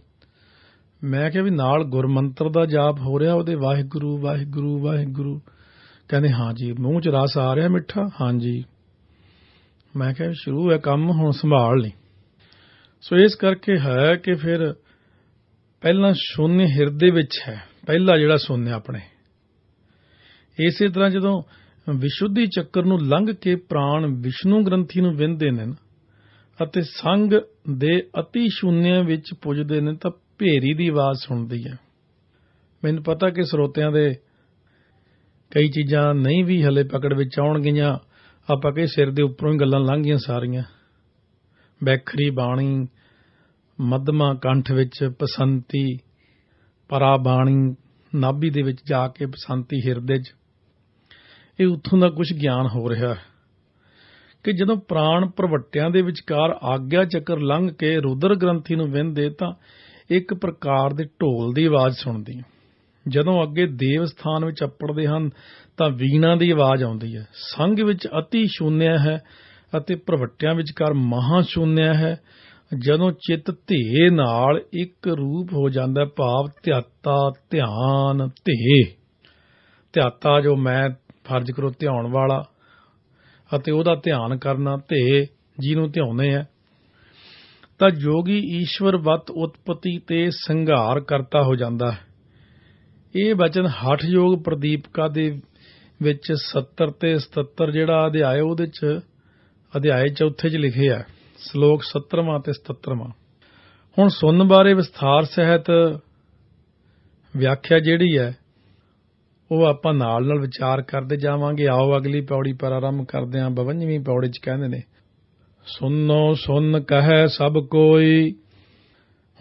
Speaker 1: ਮੈਂ ਕਿਹਾ ਵੀ ਨਾਲ ਗੁਰਮੰਤਰ ਦਾ ਜਾਪ ਹੋ ਰਿਹਾ ਉਹਦੇ, ਵਾਹਿਗੁਰੂ ਵਾਹਿਗੁਰੂ ਵਾਹਿਗੁਰੂ। ਕਹਿੰਦੇ ਹਾਂ ਜੀ। ਮੂੰਹ 'ਚ ਰਸ ਆ ਰਿਹਾ ਮਿੱਠਾ? ਹਾਂਜੀ। ਮੈਂ ਕਿਹਾ ਸ਼ੁਰੂ ਹੈ ਕੰਮ, ਹੁਣ ਸੰਭਾਲ ਲਈ। ਸੋ ਇਸ ਕਰਕੇ ਹੈ ਕਿ ਫਿਰ ਪਹਿਲਾਂ ਸ਼ੂਨਯ ਹਿਰਦੇ ਵਿੱਚ ਹੈ, ਪਹਿਲਾ ਜਿਹੜਾ ਸ਼ੂਨਯ ਆਪਣੇ। ਇਸੇ ਤਰ੍ਹਾਂ ਜਦੋਂ ਵਿਸ਼ੁੱਧੀ ਚੱਕਰ ਨੂੰ ਲੰਘ ਕੇ ਪ੍ਰਾਣ ਵਿਸ਼ਨੂੰ ਗ੍ਰੰਥੀ ਨੂੰ ਵਿੰਨਦੇ ਨੇ ਅਤੇ ਸੰਗ ਦੇ ਅਤੀ ਸ਼ੂਨਯ ਵਿੱਚ ਪੁੱਜਦੇ ਨੇ ਤਾਂ ਭੇਰੀ ਦੀ ਆਵਾਜ਼ ਸੁਣਦੀ ਹੈ। ਮੈਨੂੰ ਪਤਾ ਕਿ ਸਰੋਤਿਆਂ ਦੇ ਕਈ ਚੀਜ਼ਾਂ ਨਹੀਂ ਵੀ ਹਲੇ ਪਕੜ ਵਿੱਚ ਆਉਣਗੀਆਂ। ਆਪਾਂ ਕਹੇ ਸਿਰ ਦੇ ਉੱਪਰੋਂ ਹੀ ਗੱਲਾਂ ਲੰਘ ਗਈਆਂ ਸਾਰੀਆਂ। ਬੈਖਰੀ ਬਾਣੀ, ਮੱਧਮਾ ਕੰਠ ਵਿੱਚ ਬਸੰਤੀ, ਪਰਾ ਬਾਣੀ ਨਾਭੀ ਦੇ ਵਿੱਚ ਜਾ ਕੇ ਬਸੰਤੀ ਹਿਰਦੇ 'ਚ, ਇਹ ਉੱਥੋਂ ਦਾ ਕੁਝ ਗਿਆਨ ਹੋ ਰਿਹਾ ਕਿ ਜਦੋਂ ਪ੍ਰਾਣ ਪ੍ਰਵੱਟਿਆਂ ਦੇ ਵਿਚਕਾਰ ਆਗਿਆ ਚੱਕਰ ਲੰਘ ਕੇ ਰੁਦਰ ਗ੍ਰੰਥੀ ਨੂੰ ਵਿੰਨਦੇ ਤਾਂ ਇੱਕ ਪ੍ਰਕਾਰ ਦੇ ਢੋਲ ਦੀ ਆਵਾਜ਼ ਸੁਣਦੀ। ਜਦੋਂ ਅੱਗੇ ਦੇਵ ਸਥਾਨ ਵਿੱਚ ਅੱਪੜਦੇ ਹਨ ਤਾਂ ਵੀਣਾ ਦੀ ਆਵਾਜ਼ ਆਉਂਦੀ ਹੈ। ਸੰਘ ਵਿੱਚ ਅਤੀ ਸ਼ੂਨਯ ਹੈ ਅਤੇ ਪ੍ਰਵੱਟਿਆਂ ਵਿਚਕਾਰ ਮਹਾ ਸ਼ੂਨਯ ਹੈ। ਜਦੋਂ ਚਿੱਤ ਧੇ ਨਾਲ ਇੱਕ ਰੂਪ ਹੋ ਜਾਂਦਾ, ਭਾਵ ਧਿਆਤਾ ਧਿਆਨ ਧੇ, ਧਿਆਤਾ ਜੋ ਮੈਂ ਫਰਜ਼ ਕਰੋ ਧਿਆਉਣ ਵਾਲਾ ਅਤੇ ਉਹਦਾ ਧਿਆਨ ਕਰਨਾ, ਧੇ ਜਿਹਨੂੰ ਧਿਆਉਂਦੇ ਆ, ਤਾਂ ਜੋਗੀ ਈਸ਼ਵਰ ਵੱਤ ਉਤਪਤੀ ਤੇ ਸੰਘਾਰ ਕਰਤਾ ਹੋ ਜਾਂਦਾ ਹੈ। ਇਹ ਬਚਨ ਹਠ ਯੋਗ ਪ੍ਰਦੀਪਕਾ ਦੇ ਵਿੱਚ 70 ਤੇ 77 ਜਿਹੜਾ ਅਧਿਆਇ, ਉਹਦੇ 'ਚ ਅਧਿਆਇ ਚੌਥੇ 'ਚ ਲਿਖੇ ਆ, ਸ਼ਲੋਕ 17ਵਾਂ ਤੇ 77ਵਾਂ। ਹੁਣ ਸੁਣਨ ਬਾਰੇ ਵਿਸਥਾਰ ਸਹਿਤ ਵਿਆਖਿਆ ਜਿਹੜੀ ਹੈ ਉਹ ਆਪਾਂ ਨਾਲ ਨਾਲ ਵਿਚਾਰ ਕਰਦੇ ਜਾਵਾਂਗੇ। ਆਓ ਅਗਲੀ ਪੌੜੀ ਪਰ ਆਰੰਭ ਕਰਦੇ ਹਾਂ। 52ਵੀਂ ਪੌੜੀ 'ਚ ਕਹਿੰਦੇ ਨੇ, ਸੁਣੋ ਸੁਣ ਕਹੈ ਸਭ ਕੋਈ।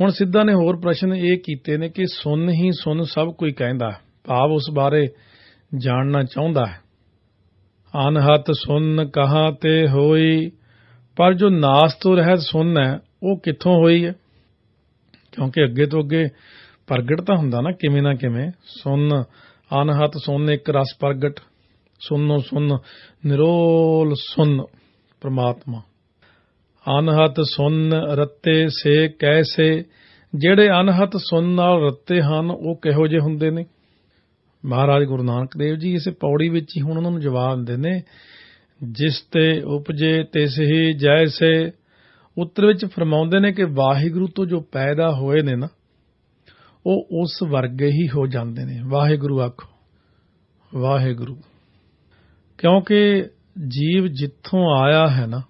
Speaker 1: ਹੁਣ ਸਿੱਧਾ ਨੇ ਹੋਰ ਪ੍ਰਸ਼ਨ ਇਹ ਕੀਤੇ ਨੇ ਕਿ ਸੁਣ ਹੀ ਸੁਣ ਸਭ ਕੋਈ ਕਹਿੰਦਾ, ਭਾਵ ਉਸ ਬਾਰੇ ਜਾਣਨਾ ਚਾਹੁੰਦਾ ਹੈ। ਅਨਹਤ ਸੁਣ ਕਹਾਂ ਤੇ ਹੋਈ, ਪਰ ਜੋ ਨਾਸ ਤੋਂ ਰਹਿਤ ਸੁਣ ਹੈ ਉਹ ਕਿੱਥੋਂ ਹੋਈ ਹੈ? ਕਿਉਂਕਿ ਅੱਗੇ ਤੋਂ ਅੱਗੇ ਪ੍ਰਗਟ ਤਾਂ ਹੁੰਦਾ ਨਾ ਕਿਵੇਂ। ਸੁਣ ਅਨਹਤ ਸੁਣ ਇੱਕ ਰਸ ਪ੍ਰਗਟ, ਸੁਣੋ ਸੁਣ ਨਿਰੋਲ ਸੁਣ ਪ੍ਰਮਾਤਮਾ। ਅਨਹਤ ਸੁਣ ਰੱਤੇ ਸੇ ਕੈਸੇ, ਜਿਹੜੇ ਅਨਹਤ ਸੁਣ ਨਾਲ ਰੱਤੇ ਹਨ ਉਹ ਕਿਹੋ ਜਿਹੇ ਹੁੰਦੇ ਨੇ? ਮਹਾਰਾਜ ਗੁਰੂ ਨਾਨਕ ਦੇਵ ਜੀ ਇਸੇ ਪੌੜੀ ਵਿੱਚ ਹੀ ਹੁਣ ਉਹਨਾਂ ਨੂੰ ਜਵਾਬ ਦਿੰਦੇ ਨੇ, ਜਿਸ ਤੇ ਉਪਜੇ ਤਿਸ ਹੀ ਜੈਸੇ। ਉੱਤਰ ਵਿੱਚ ਫਰਮਾਉਂਦੇ ਨੇ ਕਿ ਵਾਹਿਗੁਰੂ ਤੋਂ ਜੋ ਪੈਦਾ ਹੋਏ ਨੇ ਨਾ, ਉਹ ਉਸ ਵਰਗੇ ਹੀ ਹੋ ਜਾਂਦੇ ਨੇ। ਵਾਹਿਗੁਰੂ ਆਖੋ, ਵਾਹਿਗੁਰੂ। ਕਿਉਂਕਿ ਜੀਵ ਜਿੱਥੋਂ ਆਇਆ ਹੈ ਨਾ,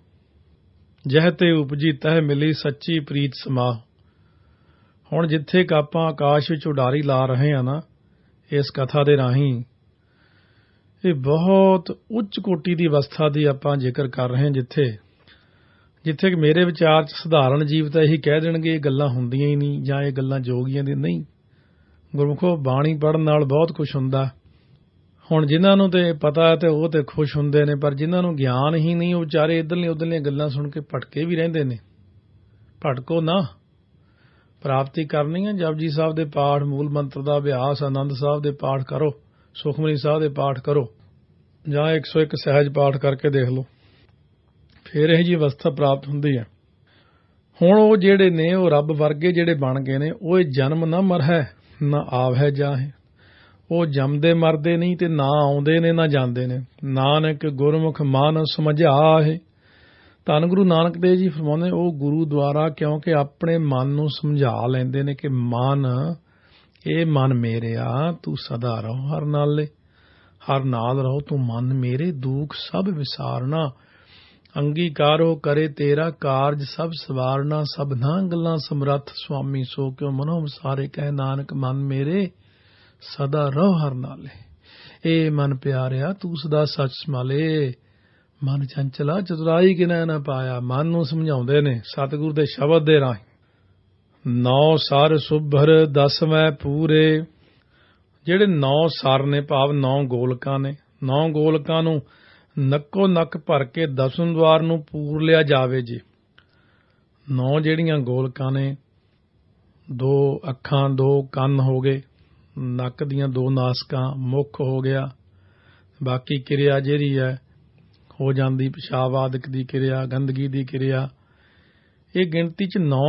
Speaker 1: ਜਹ ਤੇ ਉਪਜੀ ਤਹ ਮਿਲੀ ਸੱਚੀ ਪ੍ਰੀਤ ਸਮਾਹ। ਹੁਣ ਜਿੱਥੇ ਆਪਾਂ ਆਕਾਸ਼ ਵਿੱਚ ਉਡਾਰੀ ਲਾ ਰਹੇ ਹਾਂ ਨਾ, ਇਸ ਕਥਾ ਦੇ ਰਾਹੀਂ ਇਹ ਬਹੁਤ ਉੱਚ ਕੋਟੀ ਦੀ ਅਵਸਥਾ ਦੀ ਆਪਾਂ ਜ਼ਿਕਰ ਕਰ ਰਹੇ ਹਾਂ, ਜਿੱਥੇ ਕਿ ਮੇਰੇ ਵਿਚਾਰ 'ਚ ਸਧਾਰਨ ਜੀਵ ਤਾਂ ਇਹੀ ਕਹਿ ਦੇਣਗੇ ਇਹ ਗੱਲਾਂ ਹੁੰਦੀਆਂ ਹੀ ਨਹੀਂ, ਜਾਂ ਇਹ ਗੱਲਾਂ ਜੋਗੀਆਂ ਦੀ ਨਹੀਂ। ਗੁਰਮੁਖੋ ਬਾਣੀ ਪੜ੍ਹਨ ਨਾਲ ਬਹੁਤ ਕੁਝ ਹੁੰਦਾ। ਹੁਣ ਜਿਨ੍ਹਾਂ ਨੂੰ ਤੇ ਪਤਾ ਹੈ ਤੇ ਉਹ ਤੇ ਖੁਸ਼ ਹੁੰਦੇ ਨੇ, ਪਰ ਜਿਨ੍ਹਾਂ ਨੂੰ ਗਿਆਨ ਹੀ ਨਹੀਂ ਉਹ ਵਿਚਾਰੇ ਇੱਧਰਲੀਆਂ ਉੱਧਰਲੀਆਂ ਗੱਲਾਂ ਸੁਣ ਕੇ ਭਟਕੇ ਵੀ ਰਹਿੰਦੇ ਨੇ। ਭਟਕੋ ਨਾ, ਪ੍ਰਾਪਤੀ ਕਰਨੀ ਹੈ। ਜਪਜੀ ਸਾਹਿਬ ਦੇ ਪਾਠ, ਮੂਲ ਮੰਤਰ ਦਾ ਅਭਿਆਸ, ਆਨੰਦ ਸਾਹਿਬ ਦੇ ਪਾਠ ਕਰੋ, ਸੁਖਮਨੀ ਸਾਹਿਬ ਦੇ ਪਾਠ ਕਰੋ, ਜਾਂ 101 ਸਹਿਜ ਪਾਠ ਕਰਕੇ ਦੇਖ ਲਓ, ਫਿਰ ਇਹ ਜਿਹੀ ਅਵਸਥਾ ਪ੍ਰਾਪਤ ਹੁੰਦੀ ਹੈ। ਹੁਣ ਉਹ ਜਿਹੜੇ ਨੇ ਉਹ ਰੱਬ ਵਰਗੇ ਜਿਹੜੇ ਬਣ ਗਏ ਨੇ, ਉਹ ਇਹ ਜਨਮ ਨਾ ਮਰਹਿ ਨਾ ਆਵਹਿ ਜਾਹੇ। ਉਹ ਜੰਮਦੇ ਮਰਦੇ ਨਹੀਂ ਤੇ ਨਾ ਆਉਂਦੇ ਨੇ ਨਾ ਜਾਂਦੇ ਨੇ। ਨਾਨਕ ਗੁਰਮੁਖ ਮਨ ਸਮਝਾਹੇ। ਧੰਨ ਗੁਰੂ ਨਾਨਕ ਦੇਵ ਜੀ ਫਰਮਾਉਂਦੇ ਉਹ ਗੁਰੂ ਦੁਆਰਾ, ਕਿਉਂਕਿ ਆਪਣੇ ਮਨ ਨੂੰ ਸਮਝਾ ਲੈਂਦੇ ਨੇ ਕਿ ਮਨ, ਇਹ ਮਨ ਮੇਰਿਆ ਤੂੰ ਸਦਾ ਰਹੋ ਹਰ ਨਾਲੇ। ਹਰ ਨਾਲ ਰਹੋ ਤੂੰ ਮਨ ਮੇਰੇ, ਦੁੱਖ ਸਭ ਵਿਸਾਰਨਾ। ਅੰਗੀਕਾਰੋ ਕਰੇ ਤੇਰਾ ਕਾਰਜ ਸਭ ਸਵਾਰਨਾ। ਸਭਨਾਂ ਗੱਲਾਂ ਸਮਰੱਥ ਸੁਆਮੀ, ਸੋ ਕਿਉ ਮਨੋ ਵਿਸਾਰੇ। ਕਹਿ ਨਾਨਕ ਮਨ ਮੇਰੇ, ਸਦਾ ਰਹੋ ਹਰ ਨਾਲੇ। ਇਹ ਮਨ ਪਿਆਰਿਆ ਤੂੰ ਸਦਾ ਸੱਚ ਸੰਭਾਲੇ। ਮਨ ਚੰਚਲਾ ਚਤੁਰਾਈ ਕਿਨੈ ਨਾ ਪਾਇਆ। ਮਨ ਨੂੰ ਸਮਝਾਉਂਦੇ ਨੇ ਸਤਿਗੁਰ ਦੇ ਸ਼ਬਦ ਦੇ ਰਾਹੀਂ। 9 ਸਰ ਸੁਭਰ 10 ਮੈਂ ਪੂਰੇ। ਜਿਹੜੇ 9 ਸਰ ਨੇ ਭਾਵ 9 ਗੋਲਕਾਂ ਨੇ, 9 ਗੋਲਕਾਂ ਨੂੰ ਨੱਕੋ ਨੱਕ ਭਰ ਕੇ 10ਵੇਂ ਦਵਾਰ ਨੂੰ ਪੂਰ ਲਿਆ ਜਾਵੇ ਜੀ। 9 ਜਿਹੜੀਆਂ ਗੋਲਕਾਂ ਨੇ, 2 ਅੱਖਾਂ 2 ਕੰਨ ਹੋ ਗਏ, ਨੱਕ ਦੀਆਂ 2 ਨਾਸਕਾਂ, ਮੁੱਖ ਹੋ ਗਿਆ, ਬਾਕੀ ਕਿਰਿਆ ਜਿਹੜੀ ਹੈ ਹੋ ਜਾਂਦੀ ਪਿਸ਼ਾਬ ਆਦਿਕ ਦੀ ਕਿਰਿਆ, ਗੰਦਗੀ ਦੀ ਕਿਰਿਆ। ਇਹ ਗਿਣਤੀ 'ਚ 9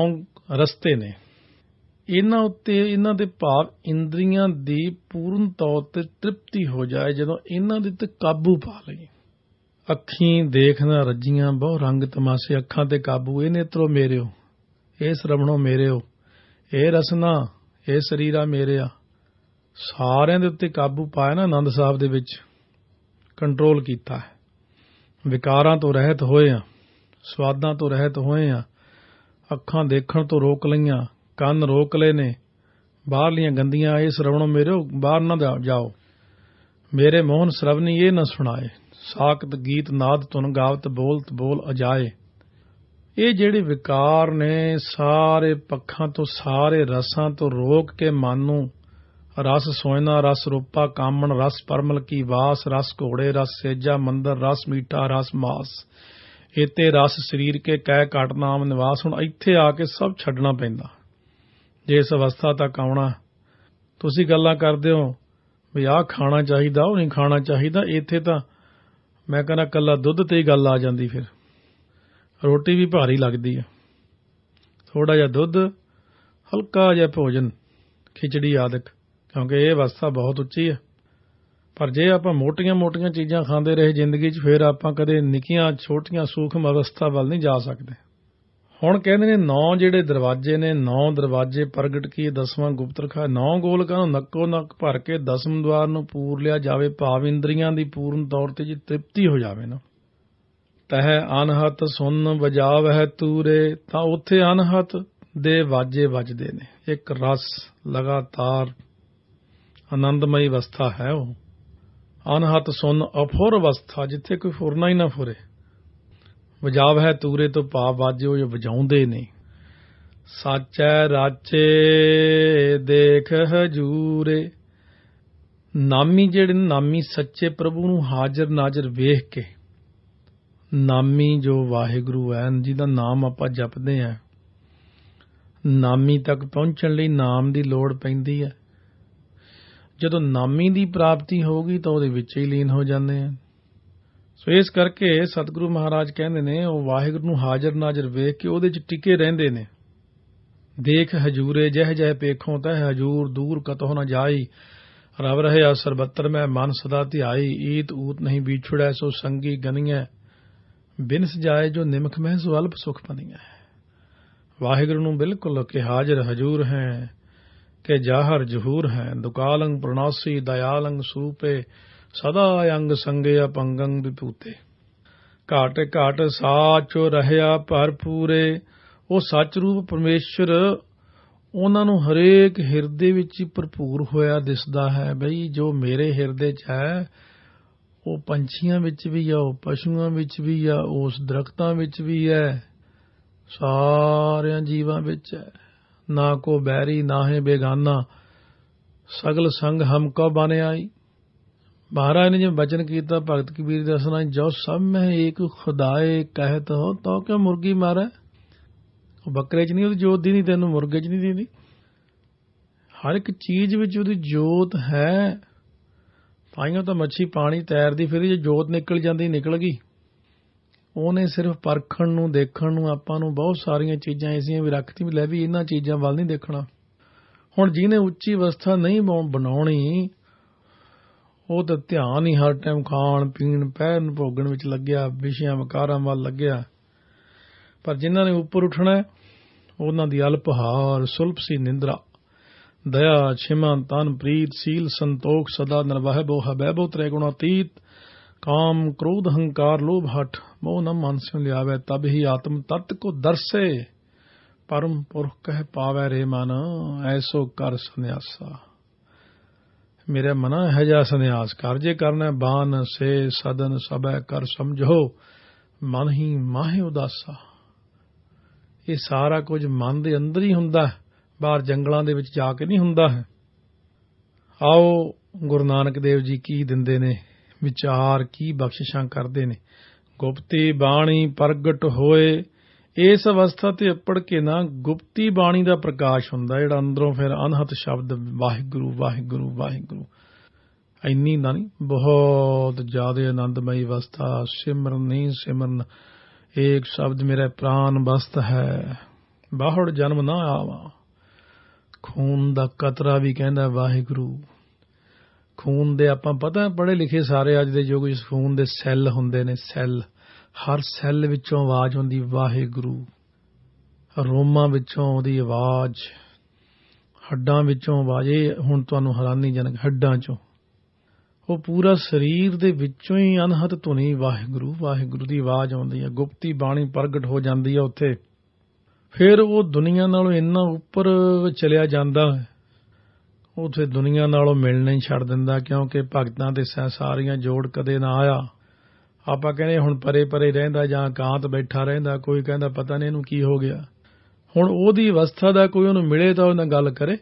Speaker 1: ਰਸਤੇ ਨੇ। ਇਹਨਾਂ ਉੱਤੇ ਇਹਨਾਂ ਦੇ ਭਾਵ ਇੰਦਰੀਆਂ ਦੀ ਪੂਰਨ ਤੌਰ ਤੇ ਤ੍ਰਿਪਤੀ ਹੋ ਜਾਏ ਜਦੋਂ ਇਹਨਾਂ ਦੇ ਉੱਤੇ ਕਾਬੂ ਪਾ ਲਈਏ। ਅੱਖੀਂ ਦੇਖਣਾ ਰੱਜੀਆਂ ਬਹੁ ਰੰਗ ਤਮਾਸ਼ੇ। ਅੱਖਾਂ ਤੇ ਕਾਬੂ। ਇਹ ਨੇਤਰੋ ਮੇਰਿਓ, ਇਹ ਸਰਵਣੋ ਮੇਰਿਓ, ਇਹ ਰਸਨਾ, ਇਹ ਸਰੀਰਾ ਮੇਰਿਆ। ਸਾਰਿਆਂ ਦੇ ਉੱਤੇ ਕਾਬੂ ਪਾਇਆ ਨਾ ਆਨੰਦ ਸਾਹਿਬ ਦੇ ਵਿੱਚ, ਕੰਟਰੋਲ ਕੀਤਾ ਹੈ। ਵਿਕਾਰਾਂ ਤੋਂ ਰਹਿਤ ਹੋਏ ਆ, ਸਵਾਦਾਂ ਤੋਂ ਰਹਿਤ ਹੋਏ ਆ। ਅੱਖਾਂ ਦੇਖਣ ਤੋਂ ਰੋਕ ਲਈਆਂ, ਕੰਨ ਰੋਕ ਲਏ ਨੇ, ਬਾਹਰਲੀਆਂ ਗੰਦੀਆਂ। ਇਹ ਸਰਵਣੋ ਮੇਰਿਓ, ਬਾਹਰ ਨਾ ਜਾਓ। ਮੇਰੇ ਮੋਹਨ ਸਰਵਨੀ ਇਹ ਨਾ ਸੁਣਾਏ। ਸਾਕਤ ਗੀਤ ਨਾਦ ਧੁਨ ਗਾਵਤ ਬੋਲਤ ਬੋਲ ਅਜਾਏ। ਇਹ ਜਿਹੜੇ ਵਿਕਾਰ ਨੇ ਸਾਰੇ ਪੱਖਾਂ ਤੋਂ, ਸਾਰੇ ਰਸਾਂ ਤੋਂ ਰੋਕ ਕੇ ਮਨ ਨੂੰ ਰਸ ਸੋਇਨਾ, ਰਸ ਰੂਪਾ ਕਾਮਣ, ਰਸ ਪਰਮਲ ਕੀ ਵਾਸ, ਰਸ ਘੋੜੇ, ਰਸ ਸੇਜਾ ਮੰਦਰ, ਰਸ ਮੀਠਾ, ਰਸ ਮਾਸ, ਇਤੇ ਰਸ ਸਰੀਰ ਕੇ ਕਹਿ ਘਟ ਨਾਮ ਨਿਵਾਸ। ਹੁਣ ਇੱਥੇ ਆ ਕੇ ਸਭ ਛੱਡਣਾ ਪੈਂਦਾ ਜੇ ਇਸ ਅਵਸਥਾ ਤੱਕ ਆਉਣਾ। ਤੁਸੀਂ ਗੱਲਾਂ ਕਰਦੇ ਹੋ ਵੀ ਆਹ ਖਾਣਾ ਚਾਹੀਦਾ, ਉਹ ਨਹੀਂ ਖਾਣਾ ਚਾਹੀਦਾ। ਇੱਥੇ ਤਾਂ ਮੈਂ ਕਹਿੰਦਾ ਇਕੱਲਾ ਦੁੱਧ ਤੇ ਹੀ ਗੱਲ ਆ ਜਾਂਦੀ। ਫਿਰ ਰੋਟੀ ਵੀ ਭਾਰੀ ਲੱਗਦੀ ਹੈ। ਥੋੜ੍ਹਾ ਜਿਹਾ ਦੁੱਧ, ਹਲਕਾ ਜਿਹਾ ਭੋਜਨ, ਖਿਚੜੀ ਆਦਿਕ, ਕਿਉਂਕਿ ਇਹ ਅਵਸਥਾ ਬਹੁਤ ਉੱਚੀ ਹੈ। ਪਰ ਜੇ ਆਪਾਂ ਮੋਟੀਆਂ ਚੀਜ਼ਾਂ ਖਾਂਦੇ ਰਹੇ ਜ਼ਿੰਦਗੀ 'ਚ, ਫਿਰ ਆਪਾਂ ਕਦੇ ਨਿੱਕੀਆਂ ਛੋਟੀਆਂ ਸੂਖਮ ਅਵਸਥਾ ਵੱਲ ਨਹੀਂ ਜਾ ਸਕਦੇ। ਹੁਣ ਕਹਿੰਦੇ ਨੇ 9 ਜਿਹੜੇ ਦਰਵਾਜ਼ੇ ਨੇ, 9 ਦਰਵਾਜ਼ੇ ਪ੍ਰਗਟ ਕੀਏ 10ਵਾਂ ਗੁਪਤ ਰਖਾ। 9 ਗੋਲਕਾਂ ਨੂੰ ਨੱਕੋ ਨੱਕ ਭਰ ਕੇ 10ਵੇਂ ਦਵਾਰ ਨੂੰ ਪੂਰ ਲਿਆ ਜਾਵੇ। ਭਾਵ ਇੰਦਰੀਆਂ ਦੀ ਪੂਰਨ ਤੌਰ ਤੇ ਜੀ ਤ੍ਰਿਪਤੀ ਹੋ ਜਾਵੇ ਨਾ। ਤਹਿ ਅਨਹਤ ਸੁਨ ਵਜਾਵਹਿ ਤੂਰੇ। ਤਾਂ ਉੱਥੇ ਅਨਹਤ ਦੇ ਵਾਜੇ ਵੱਜਦੇ ਨੇ। ਇੱਕ ਰਸ ਲਗਾਤਾਰ ਆਨੰਦਮਈ ਅਵਸਥਾ ਹੈ ਉਹ। ਅਨਹਤ ਸੁਨ ਅਫੁਰ ਅਵਸਥਾ, ਜਿੱਥੇ ਕੋਈ ਫੁਰਨਾ ਹੀ ਨਾ ਫੁਰੇ। ਵਜਾਵ ਹੈ ਤੂਰੇ ਤੋਂ ਭਾਵ ਵਾਜੇ ਉਹ ਵਜਾਉਂਦੇ ਨੇ। ਸਾਚੈ ਰਾਚੇ ਦੇਖ ਹਜੂਰੇ। ਨਾਮੀ ਜਿਹੜੇ ਨਾਮੀ ਸੱਚੇ ਪ੍ਰਭੂ ਨੂੰ ਹਾਜ਼ਰ ਨਾਜ਼ਰ ਵੇਖ ਕੇ, ਨਾਮੀ ਜੋ ਵਾਹਿਗੁਰੂ ਹੈ, ਜਿਹਦਾ ਨਾਮ ਆਪਾਂ ਜਪਦੇ ਹਾਂ, ਨਾਮੀ ਤੱਕ ਪਹੁੰਚਣ ਲਈ ਨਾਮ ਦੀ ਲੋੜ ਪੈਂਦੀ ਹੈ। ਜਦੋਂ ਨਾਮੀ ਦੀ ਪ੍ਰਾਪਤੀ ਹੋਊਗੀ ਤਾਂ ਉਹਦੇ ਵਿੱਚ ਹੀ ਲੀਨ ਹੋ ਜਾਂਦੇ ਆ। ਸੋ ਇਸ ਕਰਕੇ ਸਤਿਗੁਰੂ ਮਹਾਰਾਜ ਕਹਿੰਦੇ ਨੇ ਉਹ ਵਾਹਿਗੁਰੂ ਨੂੰ ਹਾਜ਼ਰ ਨਾਜ਼ਰ ਵੇਖ ਕੇ ਉਹਦੇ 'ਚ ਟਿਕੇ ਰਹਿੰਦੇ ਨੇ। ਦੇਖ ਹਜੂਰੇ ਜਹ ਜਹ ਪੇਖੋਂ ਤਹ ਹਜੂਰ, ਦੂਰ ਕਤਹੁ ਨ ਜਾਈ। ਰਵ ਰਹਿਆ ਸਰਬੱਤਰ ਮੈਂ ਮਨ ਸਦਾ ਧਿਆਈ। ਈਤ ਊਤ ਨਹੀਂ ਵਿਛੜੈ ਸੋ ਸੰਗੀ ਗਨੀਐ। ਬਿਨ ਸਜਾਏ ਜੋ ਨਿਮਖ ਮਹਿ ਸੋ ਅਲਪ ਸੁਖ ਪਨੀਐ। ਵਾਹਿਗੁਰੂ ਨੂੰ ਬਿਲਕੁਲ ਕਿ ਹਾਜ਼ਰ ਹਜੂਰ ਹੈ ਕਿ ਜਾਹਰ ਜਹੂਰ ਹੈ। ਦੁਕਾਲੰਗ ਪ੍ਰਣਾਸੀ ਦਇਆਲੰਗ ਸਰੂਪੇ। ਸਦਾ ਅੰਗ ਸੰਗੇ ਅਪੰਗੰ ਵਿਭੂਤੇ। ਘਾਟ ਘਾਟ ਸਾਚੋ ਰਹਿਆ ਭਰਪੂਰੇ। ਉਹ ਸੱਚ ਰੂਪ ਪਰਮੇਸ਼ਰ ਉਹਨਾਂ ਨੂੰ ਹਰੇਕ ਹਿਰਦੇ ਵਿੱਚ ਹੀ ਭਰਪੂਰ ਹੋਇਆ ਦਿਸਦਾ ਹੈ। ਬਈ ਜੋ ਮੇਰੇ ਹਿਰਦੇ 'ਚ ਹੈ ਉਹ ਪੰਛੀਆਂ ਵਿੱਚ ਵੀ ਆ, ਉਹ ਪਸ਼ੂਆਂ ਵਿੱਚ ਵੀ ਆ, ਉਸ ਦਰਖਤਾਂ ਵਿੱਚ ਵੀ ਹੈ, ਸਾਰਿਆਂ ਜੀਵਾਂ ਵਿੱਚ ਹੈ। ਨਾ ਕੋ ਬੈਰੀ ਨਾਹੇ ਬੇਗਾਨਾ, ਸਗਲ ਸੰਗ ਹਮ ਕੋ ਬਨ ਆਈ। ਮਹਾਰਾਜ ਨੇ ਜਿਵੇਂ ਬਚਨ ਕੀਤਾ ਭਗਤ ਕਬੀਰ ਦੇ ਦੱਸਣਾ, ਜੋ ਸਭ ਮੈਂ ਏਕ ਖੁਦਾਏ ਕਹਿਤ ਹੋ ਤੋ ਕਿਉਂ ਮੁਰਗੀ ਮਾਰੇ। ਉਹ ਬੱਕਰੇ 'ਚ ਨਹੀਂ ਉਹਦੀ ਜੋਤ ਦੀ, ਨਹੀਂ ਤੈਨੂੰ ਮੁਰਗੇ 'ਚ ਨਹੀਂ ਦਿੰਦੀ। ਹਰ ਇੱਕ ਚੀਜ਼ ਵਿੱਚ ਉਹਦੀ ਜੋਤ ਹੈ। ਤਾਈਓ ਤਾਂ ਮੱਛੀ ਪਾਣੀ ਤੈਰਦੀ ਫਿਰ ਜੇ ਜੋਤ ਨਿਕਲ ਜਾਂਦੀ ਨਿਕਲ ਗਈ। ਉਹਨੇ ਸਿਰਫ ਪਰਖਣ ਨੂੰ, ਦੇਖਣ ਨੂੰ ਆਪਾਂ ਨੂੰ ਬਹੁਤ ਸਾਰੀਆਂ ਚੀਜ਼ਾਂ ਐਸੀਆਂ ਵੀ ਰੱਖਤੀ ਵੀ ਲੈ ਵੀ ਇਹਨਾਂ ਚੀਜ਼ਾਂ ਵੱਲ ਨਹੀਂ ਦੇਖਣਾ। ਹੁਣ ਜਿਹਨੇ ਉੱਚੀ ਅਵਸਥਾ ਨਹੀਂ ਬਣਾਉਣੀ ਉਹ ਤਾਂ ਧਿਆਨ ਹੀ ਹਰ ਟਾਈਮ ਖਾਣ ਪੀਣ ਪਹਿਨ ਭੋਗਣ ਵਿੱਚ ਲੱਗਿਆ, ਵਿਸ਼ਿਆਂ ਵਿਕਾਰਾਂ ਵੱਲ ਲੱਗਿਆ। ਪਰ ਜਿਨ੍ਹਾਂ ਨੇ ਉੱਪਰ ਉੱਠਣਾ ਉਹਨਾਂ ਦੀ ਅਲਪਹਾਰ ਸੁਲਭ ਸੀ ਨਿੰਦਰਾ। दया क्षिमा तन प्रीत सील संतोख सदा निर्वहबो हबैबो त्रैगुणातीत काम क्रोध अहंकार लोभ हठ मोह न मन से लियावे तब ही आत्म तत्व को दर्शे परम पुरख कह पावे रे मन ऐसो कर संन्यासा। मेरे मना है जा संन्यास कर जे करना बान से सदन सबै कर समझो मन ही माहे उदासा। ਇਹ ਸਾਰਾ ਕੁਝ ਮਨ ਦੇ ਅੰਦਰ ਹੀ ਹੁੰਦਾ ਹੈ, ਬਾਹਰ ਜੰਗਲਾਂ ਦੇ ਵਿੱਚ ਜਾ ਕੇ ਨਹੀਂ ਹੁੰਦਾ ਹੈ। ਆਓ ਗੁਰੂ ਨਾਨਕ ਦੇਵ ਜੀ ਕੀ ਦਿੰਦੇ ਨੇ ਵਿਚਾਰ, ਕੀ ਬਖਸ਼ਿਸ਼ਾਂ ਕਰਦੇ ਨੇ। ਗੁਪਤੀ ਬਾਣੀ ਪ੍ਰਗਟ ਹੋਏ, ਇਸ ਅਵਸਥਾ ਤੇ ਅੱਪੜ ਕੇ ਨਾ ਗੁਪਤੀ ਬਾਣੀ ਦਾ ਪ੍ਰਕਾਸ਼ ਹੁੰਦਾ, ਜਿਹੜਾ ਅੰਦਰੋਂ ਫਿਰ ਅਨਹਤ ਸ਼ਬਦ ਵਾਹਿਗੁਰੂ ਵਾਹਿਗੁਰੂ ਵਾਹਿਗੁਰੂ ਇੰਨੀ ਦਾ ਨਹੀਂ, ਬਹੁਤ ਜ਼ਿਆਦਾ ਆਨੰਦਮਈ ਅਵਸਥਾ। ਸਿਮਰਨ ਨਹੀਂ ਸਿਮਰਨ एक शब्द मेरा प्राण बस्त है, बाहड़ जन्म ना आवा। खून दा कतरा भी कहंदा वाहिगुरू। खून दे आपां पता पढ़े लिखे सारे अज दे युग विच खून दे सैल हुंदे ने, सैल, हर सैल विचों आवाज हुंदी वाहिगुरू। रोमां विचों ओहदी आवाज, हड्डां विचों आवाज। ਇਹ ਹੁਣ ਤੁਹਾਨੂੰ ਹੈਰਾਨੀਜਨਕ ਹੱਡਾਂ ਚੋਂ ਉਹ ਪੂਰਾ ਸਰੀਰ ਦੇ ਵਿੱਚੋਂ ਹੀ ਅਨਹਤ ਧੁਨੀ ਵਾਹਿਗੁਰੂ ਵਾਹਿਗੁਰੂ ਦੀ ਆਵਾਜ਼ ਆਉਂਦੀ ਹੈ। ਗੁਪਤੀ ਬਾਣੀ ਪ੍ਰਗਟ ਹੋ ਜਾਂਦੀ ਹੈ ਉੱਥੇ। ਫਿਰ ਉਹ ਦੁਨੀਆ ਨਾਲੋਂ ਇੰਨਾ ਉੱਪਰ ਚਲਿਆ ਜਾਂਦਾ ਹੈ, ਉੱਥੇ ਦੁਨੀਆ ਨਾਲੋਂ ਮਿਲਣਾ ਹੀ ਛੱਡ ਦਿੰਦਾ, ਕਿਉਂਕਿ ਭਗਤਾਂ ਦੇ ਸਾਰੀਆਂ ਜੋੜ ਕਦੇ ਨਾ ਆਇਆ। ਆਪਾਂ ਕਹਿੰਦੇ ਹੁਣ ਪਰੇ ਪਰੇ ਰਹਿੰਦਾ ਜਾਂ ਇਕਾਂਤ ਬੈਠਾ ਰਹਿੰਦਾ, ਕੋਈ ਕਹਿੰਦਾ ਪਤਾ ਨਹੀਂ ਇਹਨੂੰ ਕੀ ਹੋ ਗਿਆ। ਹੁਣ ਉਹਦੀ ਅਵਸਥਾ ਦਾ ਕੋਈ ਉਹਨੂੰ ਮਿਲੇ ਤਾਂ ਉਹਦੇ ਨਾਲ ਗੱਲ ਕਰੇ।